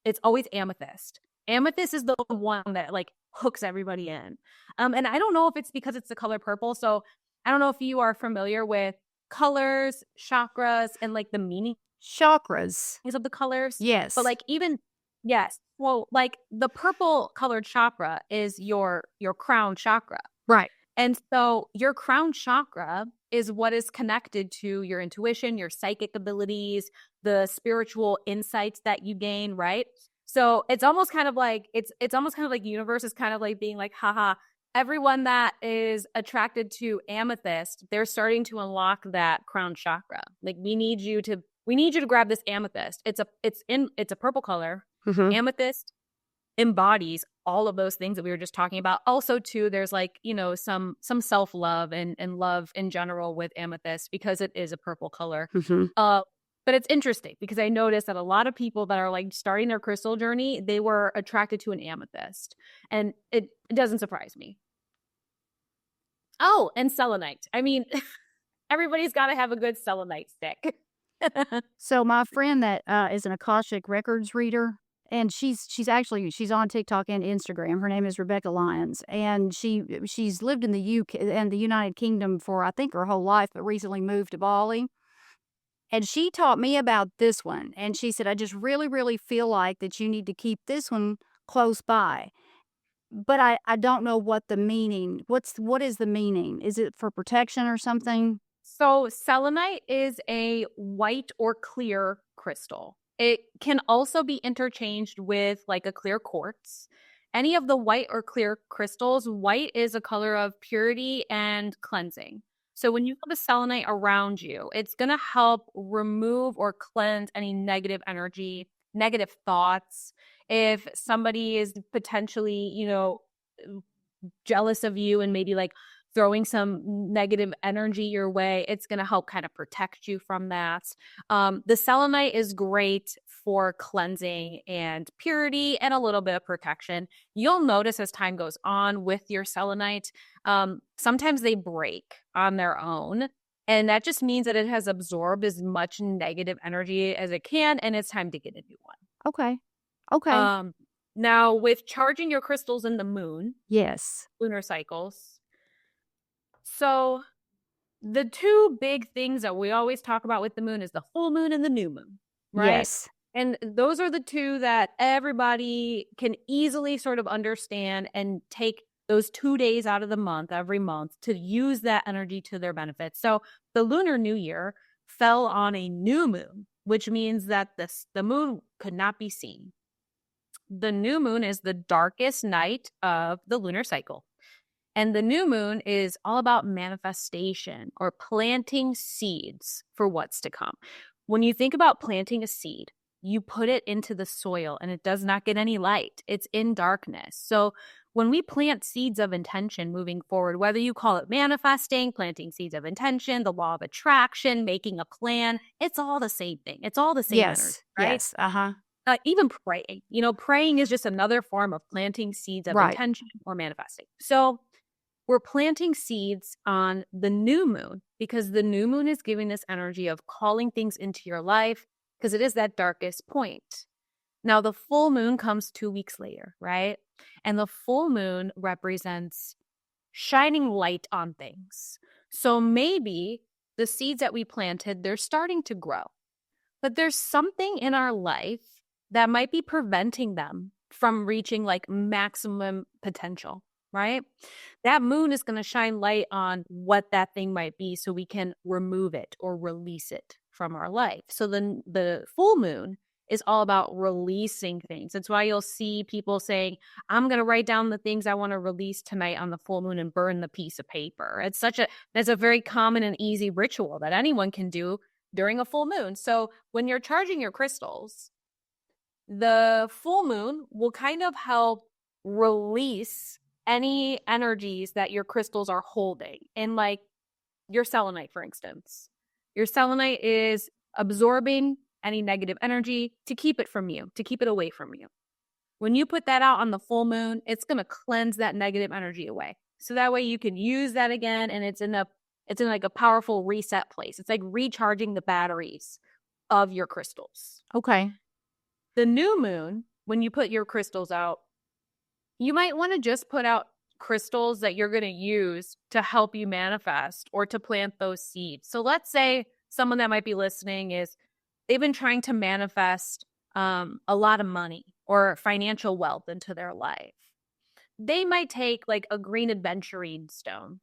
[SPEAKER 2] it's always amethyst. Amethyst is the one that like hooks everybody in. And I don't know if it's because it's the color purple. So I don't know if you are familiar with colors, chakras, and like the meaning
[SPEAKER 1] Chakras.
[SPEAKER 2] of the colors. But
[SPEAKER 1] Yes.
[SPEAKER 2] like even yes, well, like the purple colored chakra is your crown chakra.
[SPEAKER 1] Right.
[SPEAKER 2] And so your crown chakra is what is connected to your intuition, your psychic abilities, the spiritual insights that you gain, right? So it's almost kind of like it's almost kind of like universe is kind of like being like, haha, everyone that is attracted to amethyst, they're starting to unlock that crown chakra. Like we need you to grab this amethyst. It's a purple color.
[SPEAKER 1] Mm-hmm.
[SPEAKER 2] Amethyst embodies all of those things that we were just talking about. Also, too, there's like, some self-love and love in general with amethyst because it is a purple color.
[SPEAKER 1] Mm-hmm.
[SPEAKER 2] But it's interesting because I noticed that a lot of people that are like starting their crystal journey, they were attracted to an amethyst. And it doesn't surprise me. Oh, and selenite. I mean, everybody's got to have a good selenite stick.
[SPEAKER 1] So my friend that is an Akashic Records reader, and she's on TikTok and Instagram. Her name is Rebecca Lyons, and she's lived in the UK and the United Kingdom for I think her whole life, but recently moved to Bali. And she taught me about this one, and she said, I just really, really feel like that you need to keep this one close by. But I don't know what the meaning. What is the meaning? Is it for protection or something?
[SPEAKER 2] So, selenite is a white or clear crystal. It can also be interchanged with like a clear quartz. Any of the white or clear crystals, white is a color of purity and cleansing. So, when you have a selenite around you, it's going to help remove or cleanse any negative energy, negative thoughts. If somebody is potentially, jealous of you and maybe like throwing some negative energy your way, it's going to help kind of protect you from that. The selenite is great for cleansing and purity and a little bit of protection. You'll notice as time goes on with your selenite, sometimes they break on their own. And that just means that it has absorbed as much negative energy as it can, and it's time to get a new one.
[SPEAKER 1] Okay. Okay.
[SPEAKER 2] Now, with charging your crystals in the moon,
[SPEAKER 1] Yes.
[SPEAKER 2] lunar cycles, So the two big things that we always talk about with the moon is the full moon and the new moon, right?
[SPEAKER 1] Yes.
[SPEAKER 2] And those are the two that everybody can easily sort of understand and take those 2 days out of the month, every month, to use that energy to their benefit. So the Lunar New Year fell on a new moon, which means that the moon could not be seen. The new moon is the darkest night of the lunar cycle. And the new moon is all about manifestation or planting seeds for what's to come. When you think about planting a seed, you put it into the soil and it does not get any light. It's in darkness. So when we plant seeds of intention moving forward, whether you call it manifesting, planting seeds of intention, the law of attraction, making a plan, it's all the same thing. It's all the same energy,
[SPEAKER 1] Yes.
[SPEAKER 2] right?
[SPEAKER 1] Yes. Uh-huh.
[SPEAKER 2] Even praying, praying is just another form of planting seeds of
[SPEAKER 1] Right.
[SPEAKER 2] intention or manifesting. So we're planting seeds on the new moon because the new moon is giving this energy of calling things into your life because it is that darkest point. Now, the full moon comes 2 weeks later, right? And the full moon represents shining light on things. So maybe the seeds that we planted, they're starting to grow, but there's something in our life that might be preventing them from reaching like maximum potential, right? That moon is going to shine light on what that thing might be so we can remove it or release it from our life. So then the full moon is all about releasing things. That's why you'll see people saying, I'm going to write down the things I want to release tonight on the full moon and burn the piece of paper. That's a very common and easy ritual that anyone can do during a full moon. So when you're charging your crystals, the full moon will kind of help release any energies that your crystals are holding. And like your selenite, for instance, your selenite is absorbing any negative energy to keep it from you, to keep it away from you. When you put that out on the full moon, it's going to cleanse that negative energy away. So that way you can use that again and it's in like a powerful reset place. It's like recharging the batteries of your crystals.
[SPEAKER 1] Okay.
[SPEAKER 2] The new moon, when you put your crystals out, you might want to just put out crystals that you're going to use to help you manifest or to plant those seeds. So let's say someone that might be listening is they've been trying to manifest a lot of money or financial wealth into their life. They might take like a green aventurine stone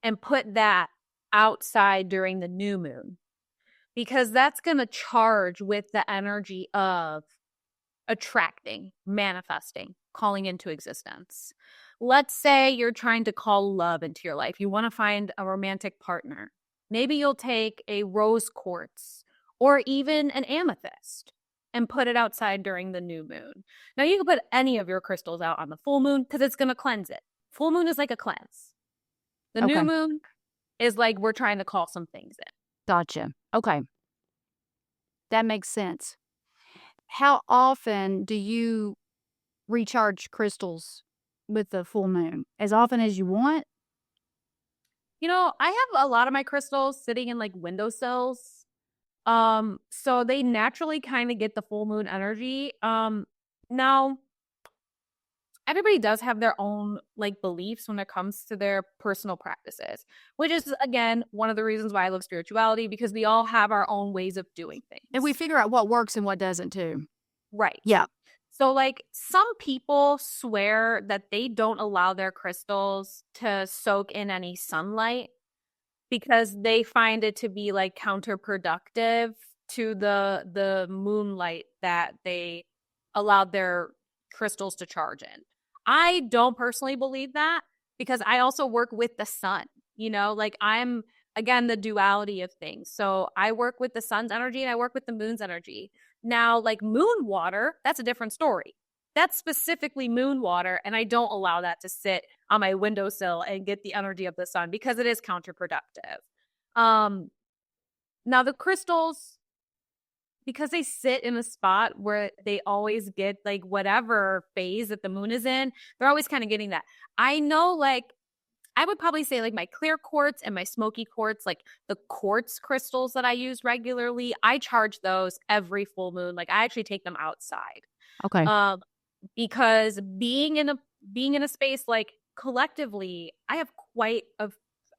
[SPEAKER 2] and put that outside during the new moon because that's going to charge with the energy of attracting, manifesting, calling into existence. Let's say you're trying to call love into your life. You want to find a romantic partner. Maybe you'll take a rose quartz or even an amethyst and put it outside during the new moon. Now, you can put any of your crystals out on the full moon because it's going to cleanse it. Full moon is like a cleanse. The new
[SPEAKER 1] Okay.
[SPEAKER 2] moon is like we're trying to call some things in.
[SPEAKER 1] Gotcha. Okay. That makes sense. How often do you recharge crystals with the full moon? As often as you want?
[SPEAKER 2] I have a lot of my crystals sitting in like windowsills. So they naturally kind of get the full moon energy. Now everybody does have their own like beliefs when it comes to their personal practices, which is again one of the reasons why I love spirituality because we all have our own ways of doing things.
[SPEAKER 1] And we figure out what works and what doesn't too.
[SPEAKER 2] Right.
[SPEAKER 1] Yeah.
[SPEAKER 2] So like some people swear that they don't allow their crystals to soak in any sunlight because they find it to be like counterproductive to the moonlight that they allowed their crystals to charge in. I don't personally believe that because I also work with the sun, like I'm again the duality of things. So I work with the sun's energy and I work with the moon's energy. Now, like moon water, that's a different story. That's specifically moon water, and I don't allow that to sit on my windowsill and get the energy of the sun because it is counterproductive. Now the crystals, because they sit in a spot where they always get like whatever phase that the moon is in, they're always kind of getting that. I know, like, I would probably say like my clear quartz and my smoky quartz, like the quartz crystals that I use regularly, I charge those every full moon. Like I actually take them outside.
[SPEAKER 1] Okay.
[SPEAKER 2] Because being in a space like collectively, I have quite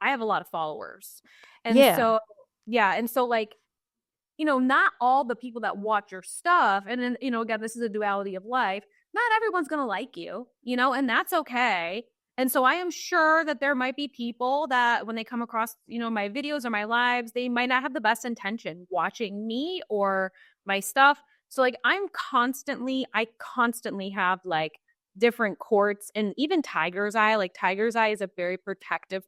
[SPEAKER 2] I have a lot of followers. And
[SPEAKER 1] Yeah.
[SPEAKER 2] so, yeah. And so like, not all the people that watch your stuff, and then, again, this is a duality of life. Not everyone's going to like you, and that's okay. And so I am sure that there might be people that when they come across, my videos or my lives, they might not have the best intention watching me or my stuff. So like I constantly have like different quartz and even tiger's eye. Like tiger's eye is a very protective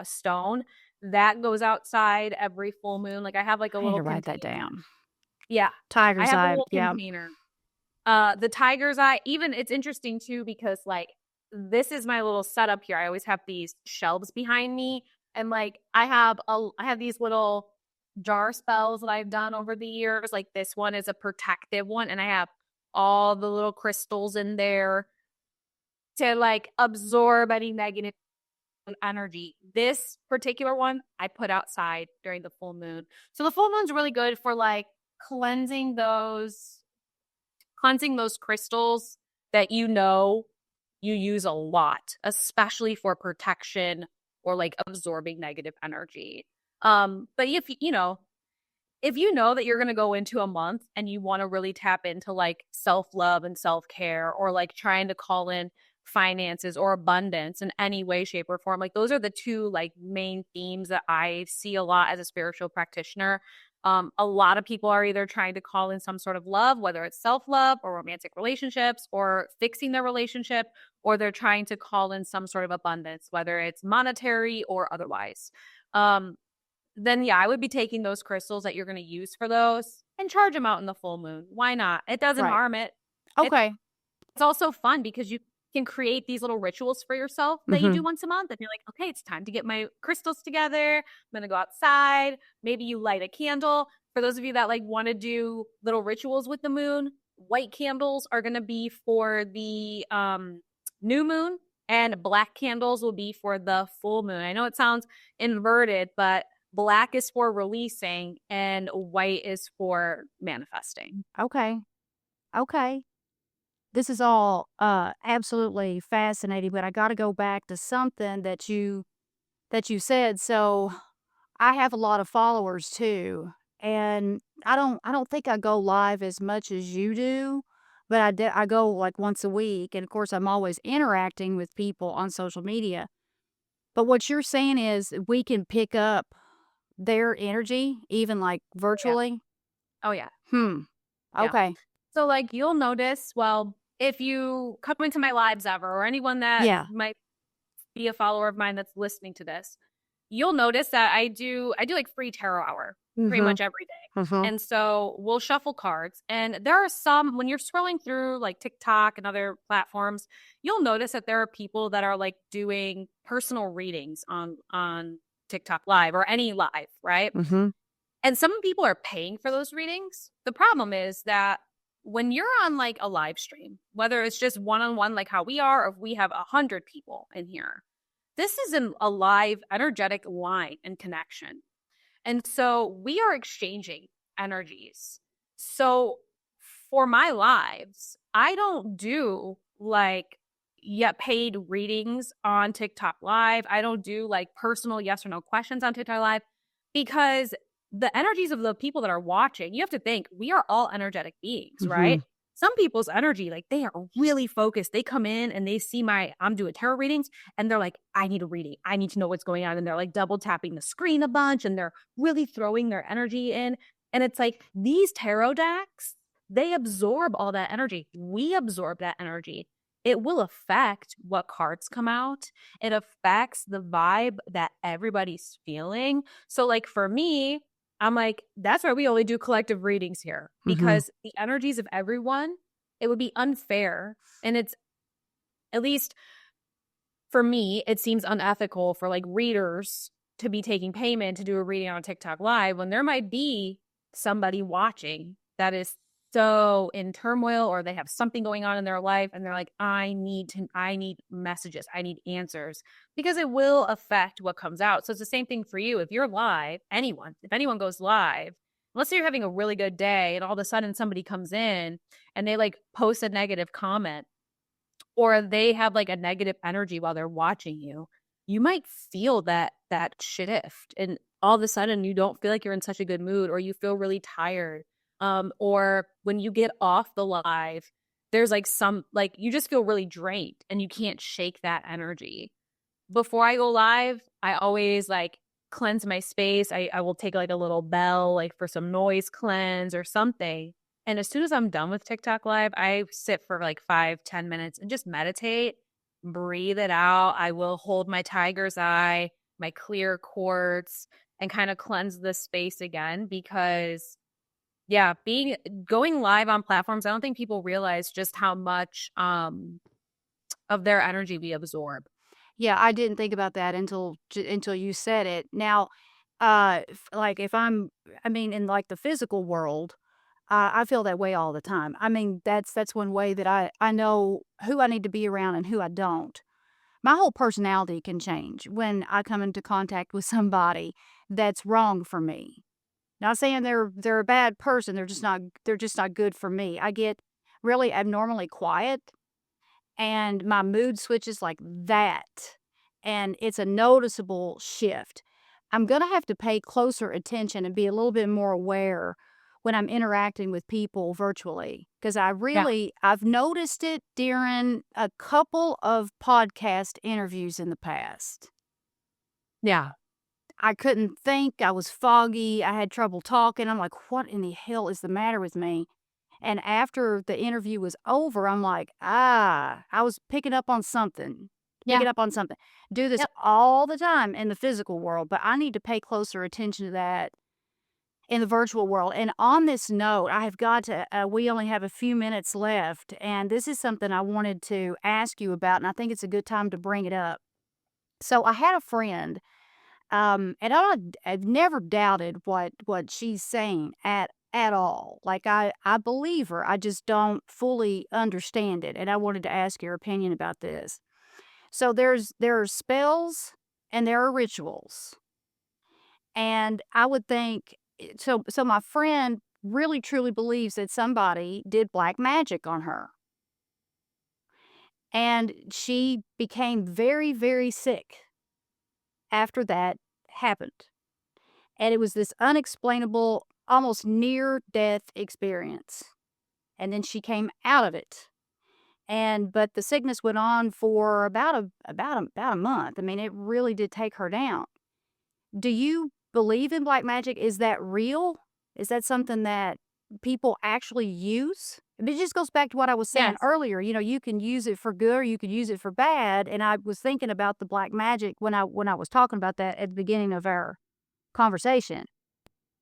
[SPEAKER 2] stone that goes outside every full moon. Like I have like a
[SPEAKER 1] I need
[SPEAKER 2] little
[SPEAKER 1] to write that
[SPEAKER 2] container.
[SPEAKER 1] down.
[SPEAKER 2] Yeah. I
[SPEAKER 1] Tiger's
[SPEAKER 2] have a
[SPEAKER 1] eye.
[SPEAKER 2] little
[SPEAKER 1] Yeah.
[SPEAKER 2] container. The tiger's eye, even it's interesting too, because like this is my little setup here. I always have these shelves behind me. And like I have these little jar spells that I've done over the years. Like this one is a protective one, and I have all the little crystals in there to like absorb any negative energy. This particular one I put outside during the full moon. So the full moon's really good for like cleansing those crystals that you use a lot, especially for protection or like absorbing negative energy. But if you know that you're going to go into a month and you want to really tap into like self-love and self-care, or like trying to call in finances or abundance in any way, shape, or form, like those are the two like main themes that I see a lot as a spiritual practitioner. A lot of people are either trying to call in some sort of love, whether it's self-love or romantic relationships or fixing their relationship, or they're trying to call in some sort of abundance, whether it's monetary or otherwise. um then yeah, I would be taking those crystals that you're going to use for those and charge them out in the full moon. Why not? It doesn't
[SPEAKER 1] Right.
[SPEAKER 2] harm it. It's
[SPEAKER 1] Okay.
[SPEAKER 2] it's also fun because you can create these little rituals for yourself that you
[SPEAKER 1] Mm-hmm.
[SPEAKER 2] do once a month. And you're like, okay, it's time to get my crystals together. I'm going to go outside. Maybe you light a candle. For those of you that like want to do little rituals with the moon, white candles are going to be for the new moon, and black candles will be for the full moon. I know it sounds inverted, but black is for releasing and white is for manifesting.
[SPEAKER 1] Okay. Okay. This is all absolutely fascinating, but I got to go back to something that you said. So I have a lot of followers too, and I don't think I go live as much as you do, but I go like once a week, and of course I'm always interacting with people on social media. But what you're saying is we can pick up their energy even like
[SPEAKER 2] Yeah.
[SPEAKER 1] virtually.
[SPEAKER 2] Oh yeah.
[SPEAKER 1] Hmm.
[SPEAKER 2] Yeah.
[SPEAKER 1] Okay.
[SPEAKER 2] So like you'll notice, well, if you come into my lives ever, or anyone that
[SPEAKER 1] Yeah.
[SPEAKER 2] might be a follower of mine that's listening to this, you'll notice that I do like free tarot hour pretty
[SPEAKER 1] Mhm.
[SPEAKER 2] much every day.
[SPEAKER 1] Mhm.
[SPEAKER 2] And so we'll shuffle cards. And there are some, when you're scrolling through like TikTok and other platforms, you'll notice that there are people that are like doing personal readings on TikTok live or any live, right?
[SPEAKER 1] Mhm.
[SPEAKER 2] And some people are paying for those readings. The problem is that when you're on like a live stream, whether it's just one on one, like how we are, or if we have 100 people in here, this is a live, energetic line and connection. And so we are exchanging energies. So for my lives, I don't do like yet paid readings on TikTok Live. I don't do like personal yes or no questions on TikTok Live, because the energies of the people that are watching, you have to think we are all energetic beings, right?
[SPEAKER 1] Mhm.
[SPEAKER 2] Some people's energy, like they are really focused. They come in and they see I'm doing tarot readings, and they're like, I need a reading. I need to know what's going on. And they're like double tapping the screen a bunch, and they're really throwing their energy in. And it's like these tarot decks, they absorb all that energy. We absorb that energy. It will affect what cards come out. It affects the vibe that everybody's feeling. So, like for me, I'm like, that's why we only do collective readings here,
[SPEAKER 1] Mhm.
[SPEAKER 2] because the energies of everyone, it would be unfair. And it's, at least for me, it seems unethical for like readers to be taking payment to do a reading on TikTok Live when there might be somebody watching that is so in turmoil, or they have something going on in their life and they're like, I need messages, I need answers, because it will affect what comes out. So it's the same thing for you. If you're live, if anyone goes live, let's say you're having a really good day and all of a sudden somebody comes in and they like post a negative comment, or they have like a negative energy while they're watching you, you might feel that shift, and all of a sudden you don't feel like you're in such a good mood, or you feel really tired. Or when you get off the live, there's like some like you just feel really drained and you can't shake that energy. Before I go live, I always like cleanse my space. I will take like a little bell, like for some noise cleanse or something. And as soon as I'm done with TikTok live, I sit for like 5, 10 minutes and just meditate, breathe it out. I will hold my tiger's eye, my clear quartz, and kind of cleanse the space again because yeah, being going live on platforms, I don't think people realize just how much of their energy we absorb.
[SPEAKER 1] Yeah, I didn't think about that until you said it. Now, like if I mean, in like the physical world, I feel that way all the time. I mean, that's one way that I know who I need to be around and who I don't. My whole personality can change when I come into contact with somebody that's wrong for me. Not saying they're a bad person. They're just not good for me. I get really abnormally quiet and my mood switches like that, and it's a noticeable shift. I'm gonna have to pay closer attention and be a little bit more aware when I'm interacting with people virtually, because
[SPEAKER 2] Yeah.
[SPEAKER 1] I've noticed it during a couple of podcast interviews in the past.
[SPEAKER 2] Yeah.
[SPEAKER 1] I couldn't think, I was foggy, I had trouble talking, I'm like, "What in the hell is the matter with me?" And after the interview was over, I'm like, "Ah, I was
[SPEAKER 2] Yeah.
[SPEAKER 1] picking up on something." Do this
[SPEAKER 2] Yep.
[SPEAKER 1] all the time in the physical world, but I need to pay closer attention to that in the virtual world. And on this note, I have got to we only have a few minutes left, and this is something I wanted to ask you about, and I think it's a good time to bring it up. So I had a friend, and I've never doubted what she's saying at all. Like I believe her. I just don't fully understand it, and I wanted to ask your opinion about this. So there are spells and there are rituals, and I would think so. My friend really truly believes that somebody did black magic on her, and she became very very sick after that happened. And it was this unexplainable, almost near death experience. And then she came out of it. And but the sickness went on for about a month. I mean, it really did take her down. Do you believe in black magic? Is that real? Is that something that people actually use? And it just goes back to what I was saying
[SPEAKER 2] Yes.
[SPEAKER 1] earlier. You know, you can use it for good or you can use it for bad. And I was thinking about the black magic when I was talking about that at the beginning of our conversation.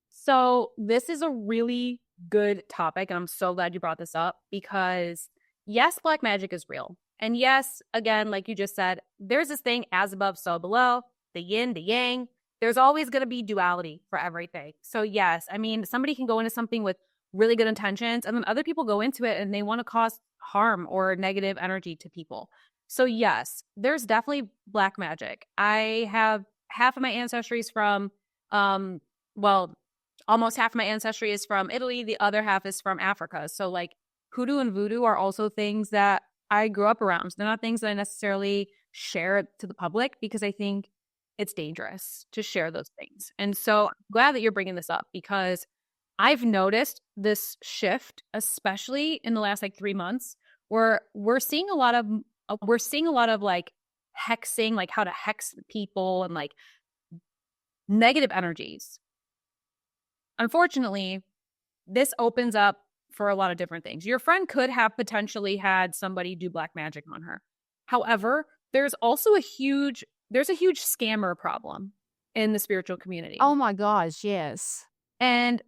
[SPEAKER 2] So this is a really good topic, and I'm so glad you brought this up because yes, black magic is real. And yes, again, like you just said, there's this thing as above, so below, the yin, the yang. There's always going to be duality for everything. So yes, I mean, somebody can go into something with really good intentions, and then other people go into it and they want to cause harm or negative energy to people. So yes, there's definitely black magic. I have half of my ancestry is from well, almost half of my ancestry is from Italy. The other half is from Africa. So like hoodoo and voodoo are also things that I grew up around. They're not things that I necessarily share to the public because I think it's dangerous to share those things. And so I'm glad that you're bringing this up because I've noticed this shift, especially in the last like 3 months, where we're seeing a lot of like hexing, like how to hex people and like negative energies. Unfortunately, this opens up for a lot of different things. Your friend could have potentially had somebody do black magic on her. However, there's a huge scammer problem in the spiritual community.
[SPEAKER 1] Oh my gosh, yes.
[SPEAKER 2] And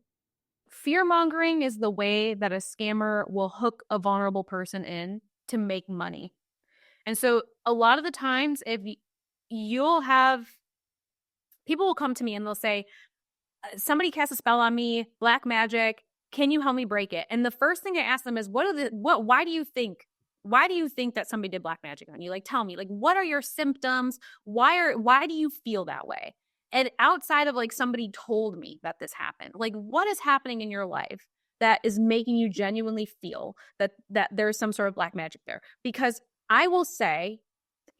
[SPEAKER 2] fear mongering is the way that a scammer will hook a vulnerable person in to make money. And so a lot of the times if you'll have people will come to me and they'll say, somebody cast a spell on me, black magic. Can you help me break it? And the first thing I ask them is, why do you think that somebody did black magic on you? Like, tell me, like, what are your symptoms? Why do you feel that way? And outside of like somebody told me that this happened, like what is happening in your life that is making you genuinely feel that there's some sort of black magic there? Because I will say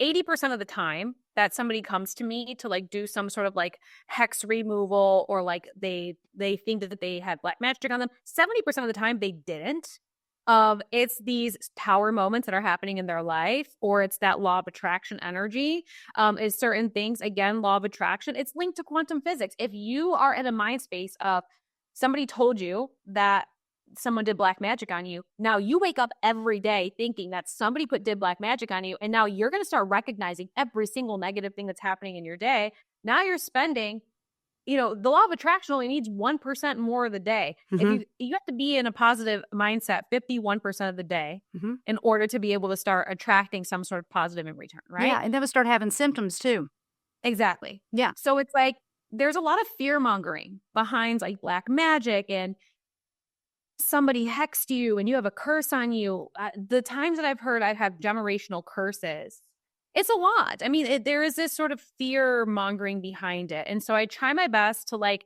[SPEAKER 2] 80% of the time, that somebody comes to me to like do some sort of like hex removal, or like they think that they had black magic on them. 70% of the time they didn't. It's these tower moments that are happening in their life, or it's that law of attraction energy. Is certain things, again, law of attraction, it's linked to quantum physics. If you are in a mind space of somebody told you that someone did black magic on you, now you wake up every day thinking that somebody did black magic on you, and now you're going to start recognizing every single negative thing that's happening in your day. Now you're spending, the law of attraction only needs 1% more of the day. If you have to be in a positive mindset 51% of the day in order to be able to start attracting some sort of positive in return, right?
[SPEAKER 1] Yeah, and then we start having symptoms too.
[SPEAKER 2] Exactly.
[SPEAKER 1] Yeah.
[SPEAKER 2] So it's like there's a lot of fear mongering behind like black magic, and somebody hexed you and you have a curse on you. The times that I've heard I have generational curses, it's a lot. I mean, there is this sort of fear mongering behind it. And so I try my best to like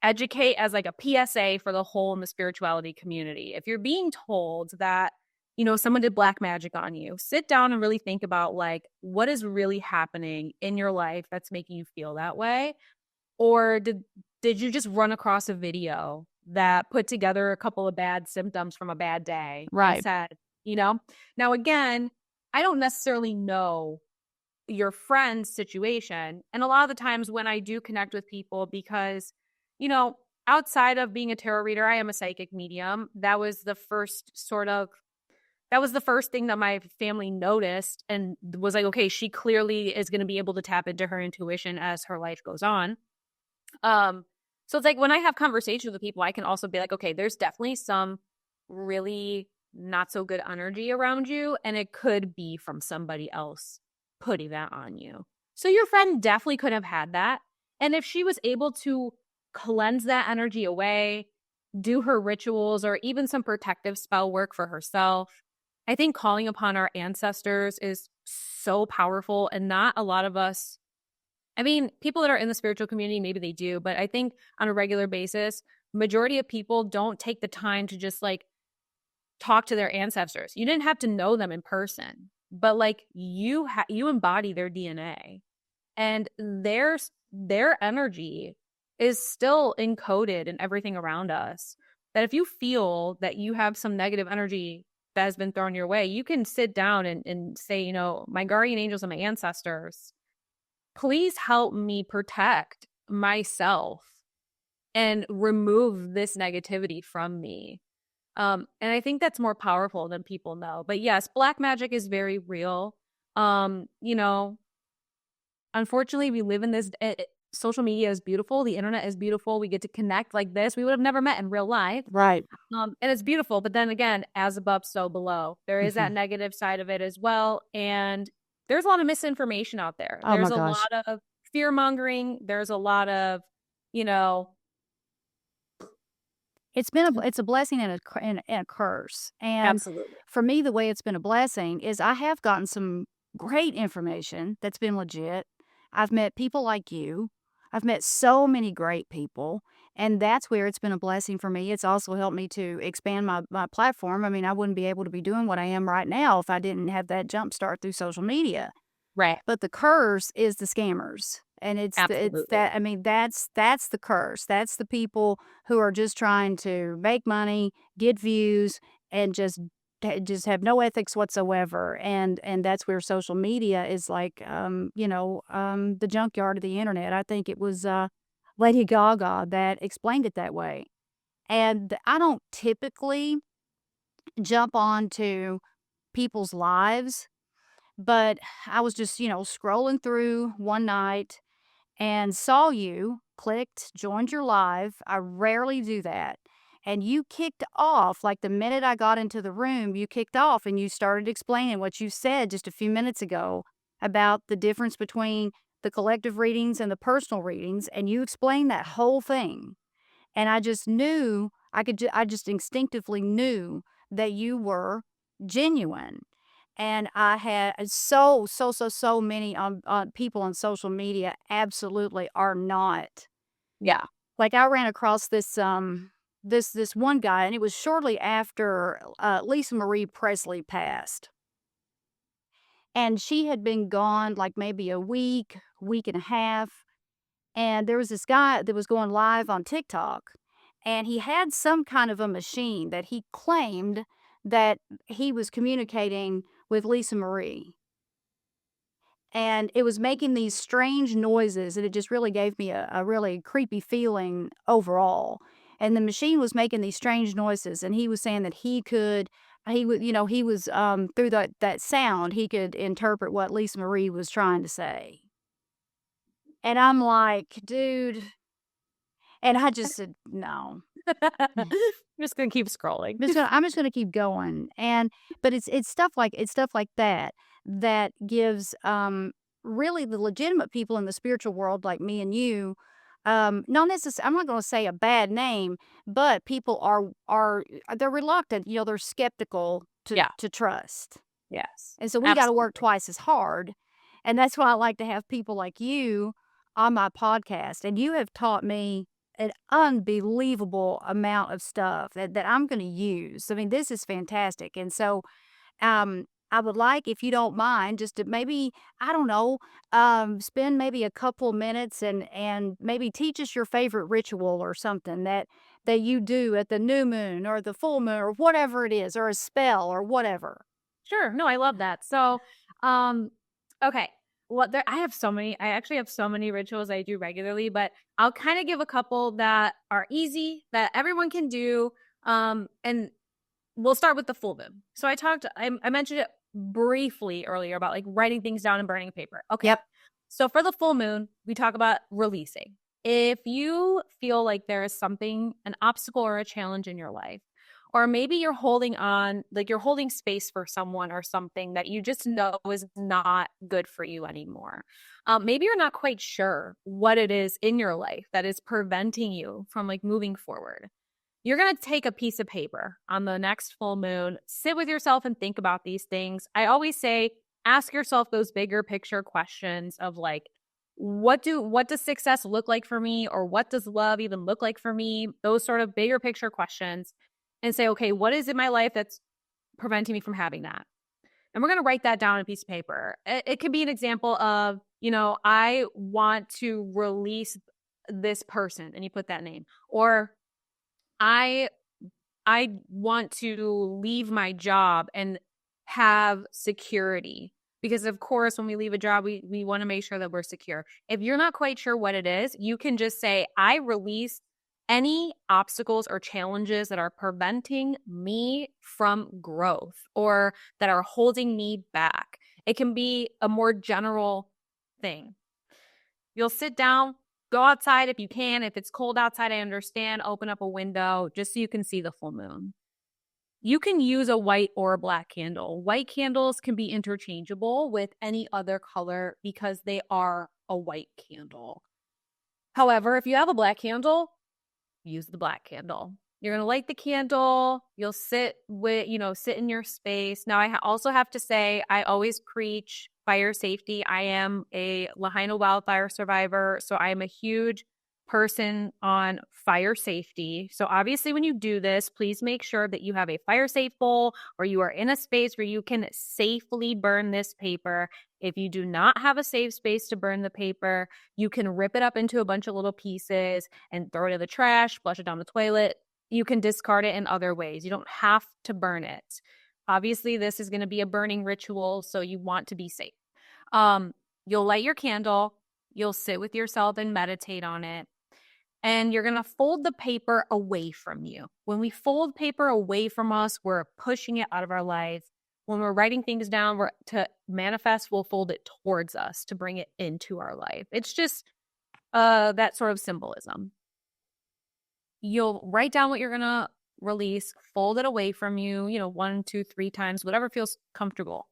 [SPEAKER 2] educate as like a PSA for the whole in the spirituality community. If you're being told that, someone did black magic on you, sit down and really think about like what is really happening in your life that's making you feel that way. Or did you just run across a video that put together a couple of bad symptoms from a bad day and
[SPEAKER 1] Right.
[SPEAKER 2] said, now again, I don't necessarily know your friend's situation. And a lot of the times when I do connect with people, because, outside of being a tarot reader, I am a psychic medium. That was the first thing that my family noticed and was like, okay, she clearly is going to be able to tap into her intuition as her life goes on. So it's like when I have conversations with people, I can also be like, okay, there's definitely some really not so good energy around you, and it could be from somebody else putting that on you. So your friend definitely could have had that. And if she was able to cleanse that energy away, do her rituals, or even some protective spell work for herself, I think calling upon our ancestors is so powerful. And not a lot of us, I mean, people that are in the spiritual community, maybe they do, but I think on a regular basis, majority of people don't take the time to just like talk to their ancestors. You didn't have to know them in person, but like you embody their DNA, and their energy is still encoded in everything around us. That if you feel that you have some negative energy that has been thrown your way, you can sit down and say, my guardian angels and my ancestors, please help me protect myself and remove this negativity from me. And I think that's more powerful than people know. But yes, black magic is very real. Unfortunately, we live in this, social media is beautiful. The internet is beautiful. We get to connect like this. We would have never met in real life.
[SPEAKER 1] Right.
[SPEAKER 2] And it's beautiful. But then again, as above, so below. There is that negative side of it as well. And there's a lot of misinformation out there.
[SPEAKER 1] Oh
[SPEAKER 2] There's
[SPEAKER 1] my
[SPEAKER 2] a
[SPEAKER 1] gosh.
[SPEAKER 2] lot of fear mongering. There's a lot of,
[SPEAKER 1] It's a blessing and a curse. And
[SPEAKER 2] absolutely.
[SPEAKER 1] for me, the way it's been a blessing is I have gotten some great information that's been legit. I've met people like you. I've met so many great people, and that's where it's been a blessing for me. It's also helped me to expand my platform. I mean, I wouldn't be able to be doing what I am right now if I didn't have that jump start through social media.
[SPEAKER 2] Right.
[SPEAKER 1] But the curse is the scammers. And it's
[SPEAKER 2] Absolutely.
[SPEAKER 1] that, I mean, that's the curse. That's the people who are just trying to make money, get views, and just have no ethics whatsoever. And that's where social media is like, the junkyard of the internet. I think it was Lady Gaga that explained it that way. And I don't typically jump onto people's lives, but I was just, scrolling through one night and saw you, clicked, joined your live. I rarely do that. And you kicked off, like the minute I got into the room, you kicked off and you started explaining what you said just a few minutes ago about the difference between the collective readings and the personal readings. And you explained that whole thing. And I just knew, I just instinctively knew that you were genuine. And I had so many people on social media absolutely are not.
[SPEAKER 2] Yeah.
[SPEAKER 1] Like I ran across this one guy, and it was shortly after Lisa Marie Presley passed. And she had been gone like maybe a week, week and a half. And there was this guy that was going live on TikTok, and he had some kind of a machine that he claimed that he was communicating with Lisa Marie. And it was making these strange noises, and it just really gave me a really creepy feeling overall. And the machine was making these strange noises, and he was saying that he would, he was, through that sound, he could interpret what Lisa Marie was trying to say. And I'm like, dude, and I just said, no.
[SPEAKER 2] I'm just gonna keep scrolling.
[SPEAKER 1] I'm just gonna keep going, but it's stuff like that that gives, really the legitimate people in the spiritual world like me and you, not necessarily, I'm not gonna say a bad name, but people they're reluctant, they're skeptical
[SPEAKER 2] Yeah.
[SPEAKER 1] to trust.
[SPEAKER 2] Yes.
[SPEAKER 1] And so we gotta work
[SPEAKER 2] Absolutely.
[SPEAKER 1] twice as hard, and that's why I like to have people like you on my podcast, and you have taught me an unbelievable amount of stuff that I'm gonna use. I mean, this is fantastic, and so, I would like, if you don't mind, just to maybe, I don't know, spend maybe a couple minutes and maybe teach us your favorite ritual or something that you do at the new moon or the full moon or whatever it is, or a spell or whatever.
[SPEAKER 2] Sure. No, I love that. So, um, okay. Well, I have so many. I actually have so many rituals I do regularly, but I'll kind of give a couple that are easy that everyone can do. And we'll start with the full moon. So I mentioned it briefly earlier about like writing things down and burning paper. Okay.
[SPEAKER 1] Yep.
[SPEAKER 2] So for the full moon, we talk about releasing. If you feel like there is something, an obstacle or a challenge in your life, or maybe you're holding on, like you're holding space for someone or something that you just know is not good for you anymore. Maybe you're not quite sure what it is in your life that is preventing you from like moving forward. You're going to take a piece of paper on the next full moon, sit with yourself and think about these things. I always say, ask yourself those bigger picture questions of like, what does success look like for me? Or what does love even look like for me? Those sort of bigger picture questions, and say, okay, what is in my life that's preventing me from having that? And we're going to write that down on a piece of paper. It could be an example of, I want to release this person, and you put that name. Or I want to leave my job and have security, because of course when we leave a job we want to make sure that we're secure. If you're not quite sure what it is, you can just say, I release any obstacles or challenges that are preventing me from growth or that are holding me back. It can be a more general thing. You'll sit down, go outside if you can. If it's cold outside, I understand. Open up a window just so you can see the full moon. You can use a white or a black candle. White candles can be interchangeable with any other color because they are a white candle. However, if you have a black candle, use the black candle. You're going to light the candle. You'll sit in your space. Now, I also have to say, I always preach fire safety. I am a Lahaina wildfire survivor, so I am a huge person on fire safety. So obviously when you do this, please make sure that you have a fire safe bowl or you are in a space where you can safely burn this paper. If you do not have a safe space to burn the paper, you can rip it up into a bunch of little pieces and throw it in the trash, flush it down the toilet. You can discard it in other ways. You don't have to burn it. Obviously, this is going to be a burning ritual, so you want to be safe. You'll light your candle. You'll sit with yourself and meditate on it. And you're going to fold the paper away from you. When we fold paper away from us, we're pushing it out of our life. When we're writing things down, to manifest, we'll fold it towards us to bring it into our life. It's just that sort of symbolism. You'll write down what you're going to release, fold it away from you, 1, 2, 3 times, whatever feels comfortable.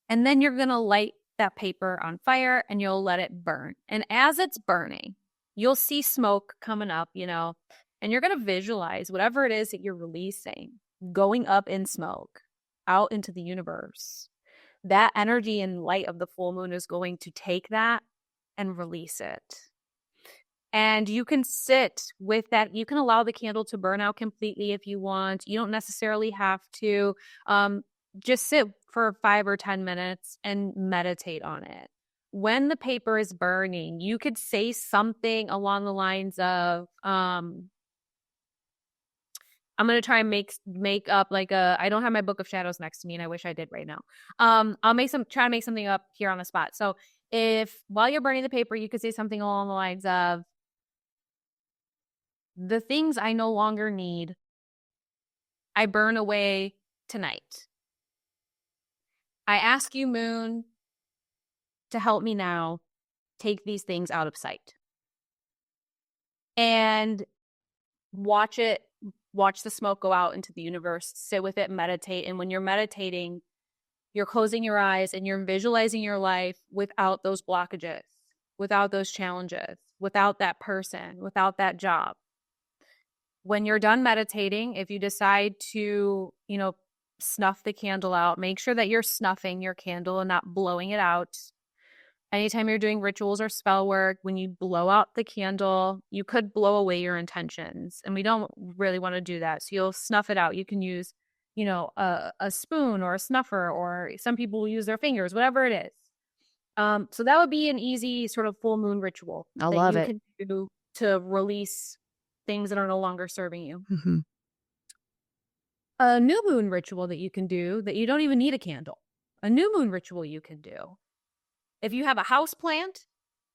[SPEAKER 2] And then you're going to light that paper on fire and you'll let it burn. And as it's burning, you'll see smoke coming up, and you're going to visualize whatever it is that you're releasing going up in smoke out into the universe. That energy and light of the full moon is going to take that and release it. And you can sit with that. You can allow the candle to burn out completely if you want. You don't necessarily have to. Just sit for 5 or 10 minutes and meditate on it. When the paper is burning, you could say something along the lines of, I'm going to try and make up like I don't have my book of shadows next to me and I wish I did right now. I'll try to make something up here on the spot. So if while you're burning the paper, you could say something along the lines of, the things I no longer need, I burn away tonight. I ask you, moon, to help me now take these things out of sight. And watch the smoke go out into the universe, sit with it, meditate. And when you're meditating, you're closing your eyes and you're visualizing your life without those blockages, without those challenges, without that person, without that job. When you're done meditating, if you decide to, snuff the candle out, make sure that you're snuffing your candle and not blowing it out. Anytime you're doing rituals or spell work, when you blow out the candle, you could blow away your intentions. And we don't really want to do that. So you'll snuff it out. You can use, a spoon or a snuffer, or some people will use their fingers, whatever it is. So that would be an easy sort of full moon ritual
[SPEAKER 1] I love it.
[SPEAKER 2] Can do to release things that are no longer serving you.
[SPEAKER 1] Mm-hmm.
[SPEAKER 2] A new moon ritual that you can do that you don't even need a candle. A new moon ritual you can do. If you have a house plant,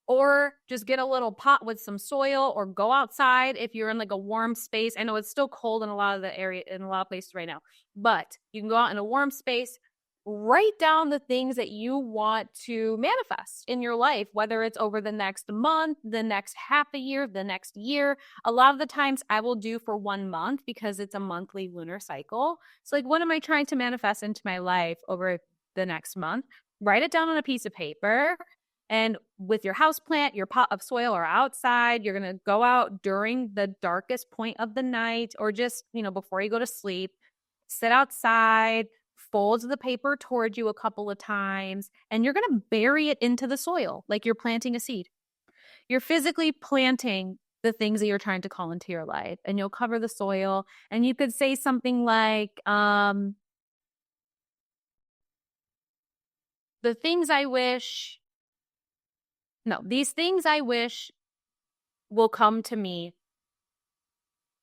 [SPEAKER 2] or just get a little pot with some soil, or go outside if you're in like a warm space. I know it's still cold in a lot of places right now, but you can go out in a warm space, write down the things that you want to manifest in your life, whether it's over the next month, the next half a year, the next year. A lot of the times I will do for 1 month because it's a monthly lunar cycle. So like, what am I trying to manifest into my life over the next month? Write it down on a piece of paper. And with your house plant, your pot of soil, or outside, you're going to go out during the darkest point of the night, or just, before you go to sleep, sit outside, fold the paper towards you a couple of times, and you're going to bury it into the soil like you're planting a seed. You're physically planting the things that you're trying to call into your life, and you'll cover the soil. And you could say something like, these things I wish will come to me.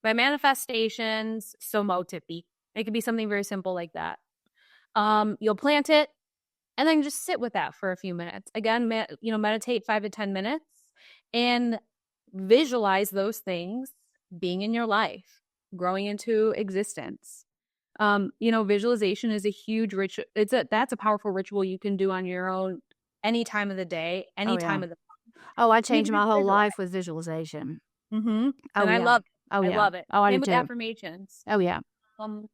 [SPEAKER 2] My manifestations, so mote it be. It could be something very simple like that. You'll plant it and then just sit with that for a few minutes. Again, meditate 5 to 10 minutes and visualize those things being in your life, growing into existence. Visualization is a huge ritual. That's a powerful ritual you can do on your own any time of the day, any time of the month.
[SPEAKER 1] Oh, I changed my whole life with visualization.
[SPEAKER 2] Mm-hmm. And I love it.
[SPEAKER 1] Oh, yeah.
[SPEAKER 2] I love it.
[SPEAKER 1] Oh, I
[SPEAKER 2] Same
[SPEAKER 1] do
[SPEAKER 2] with
[SPEAKER 1] too.
[SPEAKER 2] affirmations.
[SPEAKER 1] Oh, yeah.
[SPEAKER 2] And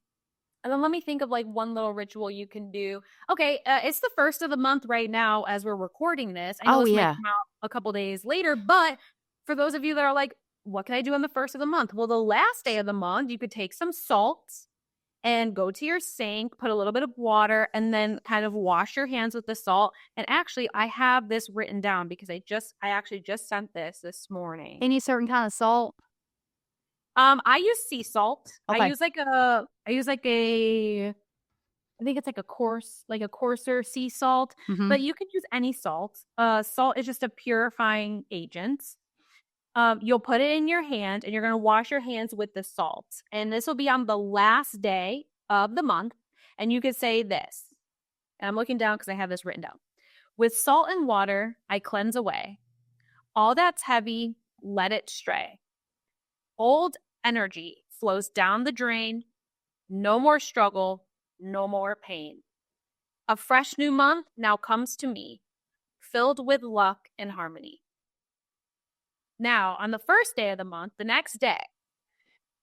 [SPEAKER 2] then let me think of like one little ritual you can do. Okay, it's the first of the month right now as we're recording this. I know this might come out a couple days later, but for those of you that are like, what can I do on the first of the month? Well, the last day of the month, you could take some salt and go to your sink, put a little bit of water, and then kind of wash your hands with the salt. And actually, I have this written down because I actually just sent this morning.
[SPEAKER 1] Any certain kind of salt?
[SPEAKER 2] I use sea salt.
[SPEAKER 1] Okay.
[SPEAKER 2] I think it's like a coarser sea salt, but you can use any salt. Salt is just a purifying agent. You'll put it in your hand and you're going to wash your hands with the salt. And this will be on the last day of the month. And you could say this, and I'm looking down because I have this written down. With salt and water, I cleanse away. All that's heavy, let it stray. Old energy flows down the drain. No more struggle, no more pain. A fresh new month now comes to me, filled with luck and harmony. Now, on the first day of the month, the next day,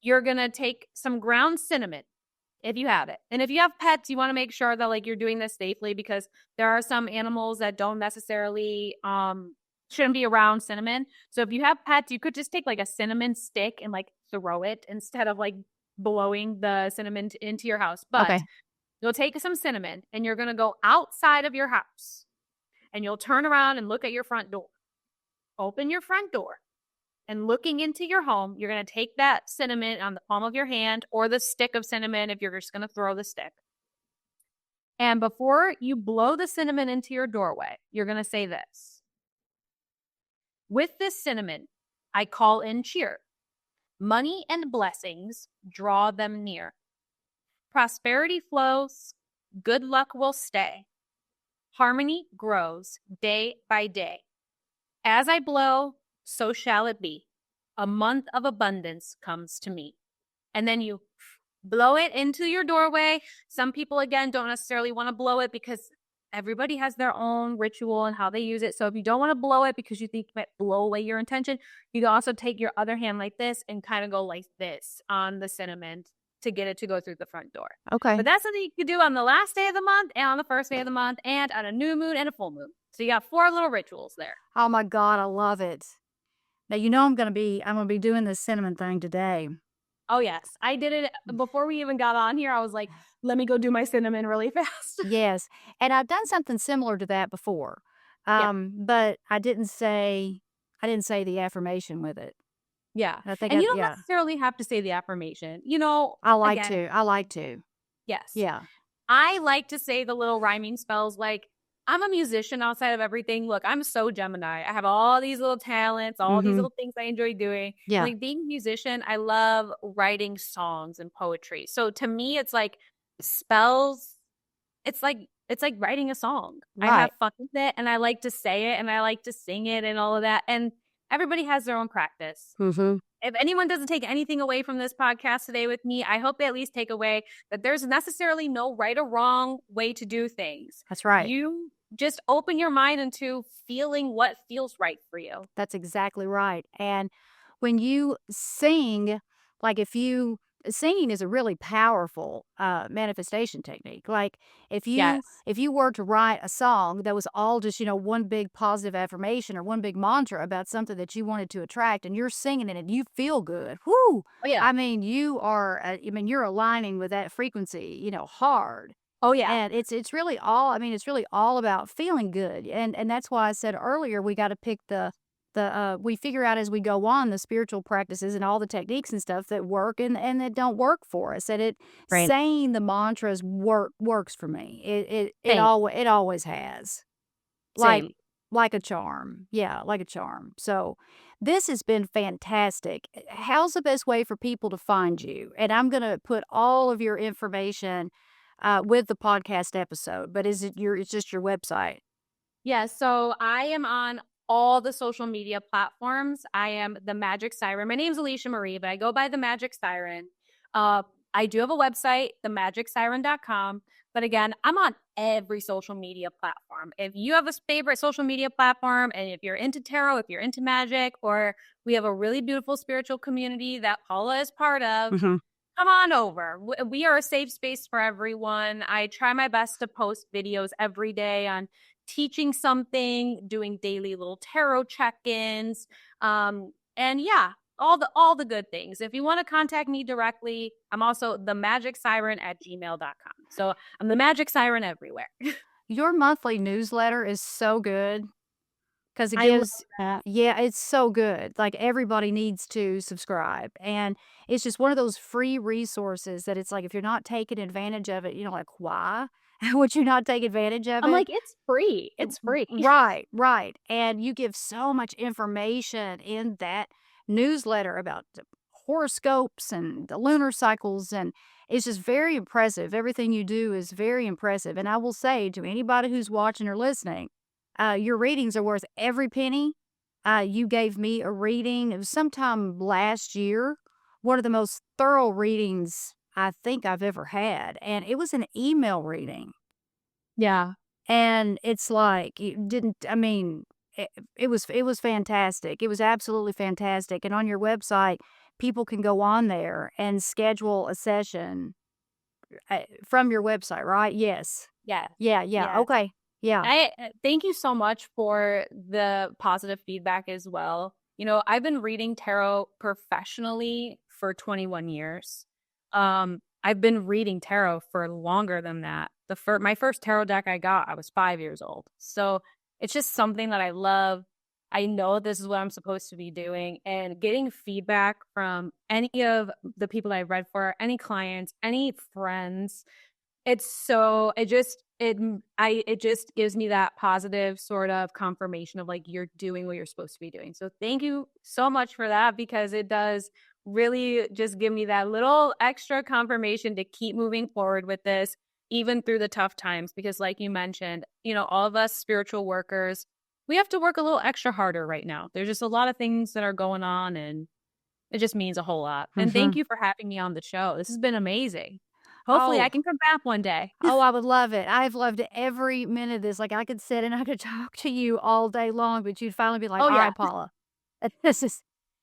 [SPEAKER 2] you're going to take some ground cinnamon, if you have it. And if you have pets, you want to make sure that like you're doing this safely, because there are some animals that don't necessarily shouldn't be around cinnamon. So if you have pets, you could just take like a cinnamon stick and like throw it instead of like blowing the cinnamon into your house. But you'll take some cinnamon and you're going to go outside of your house and you'll turn around and look at your front door. Open your front door, and looking into your home, you're going to take that cinnamon on the palm of your hand, or the stick of cinnamon if you're just going to throw the stick. And before you blow the cinnamon into your doorway, you're going to say this. With this cinnamon, I call in cheer. Money and blessings, draw them near. Prosperity flows, good luck will stay. Harmony grows day by day. As I blow, so shall it be. A month of abundance comes to me. And then you blow it into your doorway. Some people, again, don't necessarily want to blow it because everybody has their own ritual and how they use it. So if you don't want to blow it because you think it might blow away your intention, you can also take your other hand like this and kind of go like this on the cinnamon to get it to go through the front door.
[SPEAKER 1] Okay.
[SPEAKER 2] But that's something you can do on the last day of the month and on the first day of the month and on a new moon and a full moon. So you got 4 little rituals there.
[SPEAKER 1] Oh my God, I love it. Now I'm gonna be doing this cinnamon thing today.
[SPEAKER 2] Oh yes, I did it before we even got on here. I was like, let me go do my cinnamon really fast.
[SPEAKER 1] Yes, and I've done something similar to that before,
[SPEAKER 2] Yeah.
[SPEAKER 1] but I didn't say the affirmation with it.
[SPEAKER 2] Yeah.
[SPEAKER 1] I think
[SPEAKER 2] And
[SPEAKER 1] I
[SPEAKER 2] you don't
[SPEAKER 1] yeah,
[SPEAKER 2] necessarily have to say the affirmation.
[SPEAKER 1] I like
[SPEAKER 2] Again,
[SPEAKER 1] to. I like to.
[SPEAKER 2] yes.
[SPEAKER 1] Yeah.
[SPEAKER 2] I like to say the little rhyming spells. Like, I'm a musician outside of everything. Look, I'm so Gemini. I have all these little talents, all these
[SPEAKER 1] Mhm.
[SPEAKER 2] little things I enjoy doing.
[SPEAKER 1] Yeah.
[SPEAKER 2] Like being a musician, I love writing songs and poetry. So to me, it's like spells. It's like writing a song. I have
[SPEAKER 1] Right.
[SPEAKER 2] fun with it and I like to say it and I like to sing it and all of that. And everybody has their own practice.
[SPEAKER 1] Mhm.
[SPEAKER 2] If anyone doesn't take anything away from this podcast today with me, I hope they at least take away that there's necessarily no right or wrong way to do things.
[SPEAKER 1] That's right.
[SPEAKER 2] You just open your mind into feeling what feels right for you.
[SPEAKER 1] That's exactly right. And when you sing, like if you singing is a really powerful manifestation technique. Like
[SPEAKER 2] Yes.
[SPEAKER 1] if you were to write a song that was all just one big positive affirmation or one big mantra about something that you wanted to attract, and you're singing it and you feel good, whoo!
[SPEAKER 2] Oh, yeah.
[SPEAKER 1] I mean, you're aligning with that frequency, hard.
[SPEAKER 2] Oh, yeah.
[SPEAKER 1] And it's really all about feeling good. And that's why I said earlier we got to pick we figure out as we go on the spiritual practices and all the techniques and stuff that work and that don't work for us. And
[SPEAKER 2] Right.
[SPEAKER 1] saying the mantras works for me.
[SPEAKER 2] Same.
[SPEAKER 1] It always has. Like
[SPEAKER 2] Same.
[SPEAKER 1] like a charm. Yeah, like a charm. So this has been fantastic. How's the best way for people to find you? And I'm going to put all of your information with the podcast episode, but it's just your website?
[SPEAKER 2] Yeah, so I am on all the social media platforms. I am the Magic Siren. My name's Alysia Marie, but I go by the Magic Siren. Uh, I do have a website, themagicsiren.com. But again, I'm on every social media platform. If you have a favorite social media platform, and if you're into tarot, if you're into magic, or we have a really beautiful spiritual community that Paula is part of,
[SPEAKER 1] Mhm.
[SPEAKER 2] come on over. We are a safe space for everyone. I try my best to post videos every day on teaching something, doing daily little tarot check-ins, and yeah, all the good things. If you want to contact me directly, I'm also themagicsiren@gmail.com. So I'm the Magic Siren everywhere.
[SPEAKER 1] Your monthly newsletter is so good. 'Cause it
[SPEAKER 2] I love
[SPEAKER 1] gives
[SPEAKER 2] that.
[SPEAKER 1] yeah, it's so good, like, everybody needs to subscribe, and it's just one of those free resources that it's like, if you're not taking advantage of it, like, why would you not take advantage of
[SPEAKER 2] I'm
[SPEAKER 1] it?
[SPEAKER 2] like, it's free. It's free.
[SPEAKER 1] Right, right, and you give so much information in that newsletter about the horoscopes and the lunar cycles, and it's just very impressive. Everything you do is very impressive, and I will say to anybody who's watching or listening, your readings are worth every penny. You gave me a reading, it was sometime last year, one of the most thorough readings I think I've ever had, and it was an email reading.
[SPEAKER 2] Yeah.
[SPEAKER 1] And it's like, you didn't I mean, it was fantastic. It was absolutely fantastic, and on your website, people can go on there and schedule a session, from your website, right? Yes.
[SPEAKER 2] Yes.
[SPEAKER 1] Yeah, yeah,
[SPEAKER 2] Yes.
[SPEAKER 1] okay. Yeah.
[SPEAKER 2] I thank you so much for the positive feedback as well. I've been reading tarot professionally for 21 years. I've been reading tarot for longer than that. My first tarot deck I got, I was 5 years old. So it's just something that I love. I know this is what I'm supposed to be doing, and getting feedback from any of the people I read for, any clients, any friends, It just gives me that positive sort of confirmation of like you're doing what you're supposed to be doing. So thank you so much for that, because it does really just give me that little extra confirmation to keep moving forward with this, even through the tough times. Because like you mentioned, all of us spiritual workers, we have to work a little extra harder right now. There's just a lot of things that are going on, and it just means a whole lot. And thank you for having me on the show. This has been amazing. Hopefully I
[SPEAKER 1] Oh,
[SPEAKER 2] can come back one day.
[SPEAKER 1] I would love it. I've loved every minute of this. Like, I could sit and I could talk to you all day long, but you'd finally be like,
[SPEAKER 2] Oh,
[SPEAKER 1] "All
[SPEAKER 2] yeah.
[SPEAKER 1] right, Paula, this is,"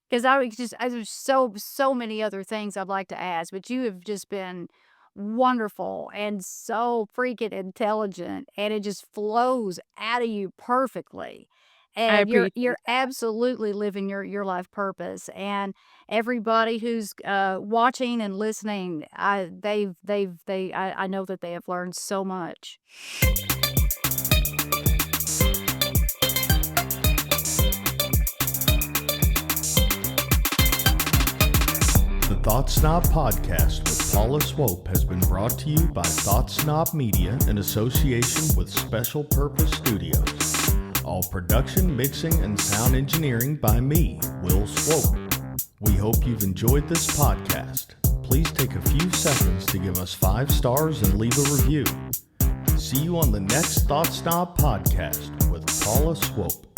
[SPEAKER 1] because there's so many other things I'd like to ask, but you have just been wonderful and so freaking intelligent, and it just flows out of you perfectly.
[SPEAKER 2] I
[SPEAKER 1] And you're
[SPEAKER 2] appreciate
[SPEAKER 1] you're
[SPEAKER 2] that.
[SPEAKER 1] absolutely living your life purpose. And everybody who's watching and listening, I know that they have learned so much.
[SPEAKER 3] The Thought Snob podcast with Paula Swope has been brought to you by Thought Snob Media in association with Special Purpose Studios. All production, mixing, and sound engineering by me, Will Swope. We hope you've enjoyed this podcast. Please take a few seconds to give us 5 stars and leave a review. See you on the next Thought Snob podcast with Paula Swope.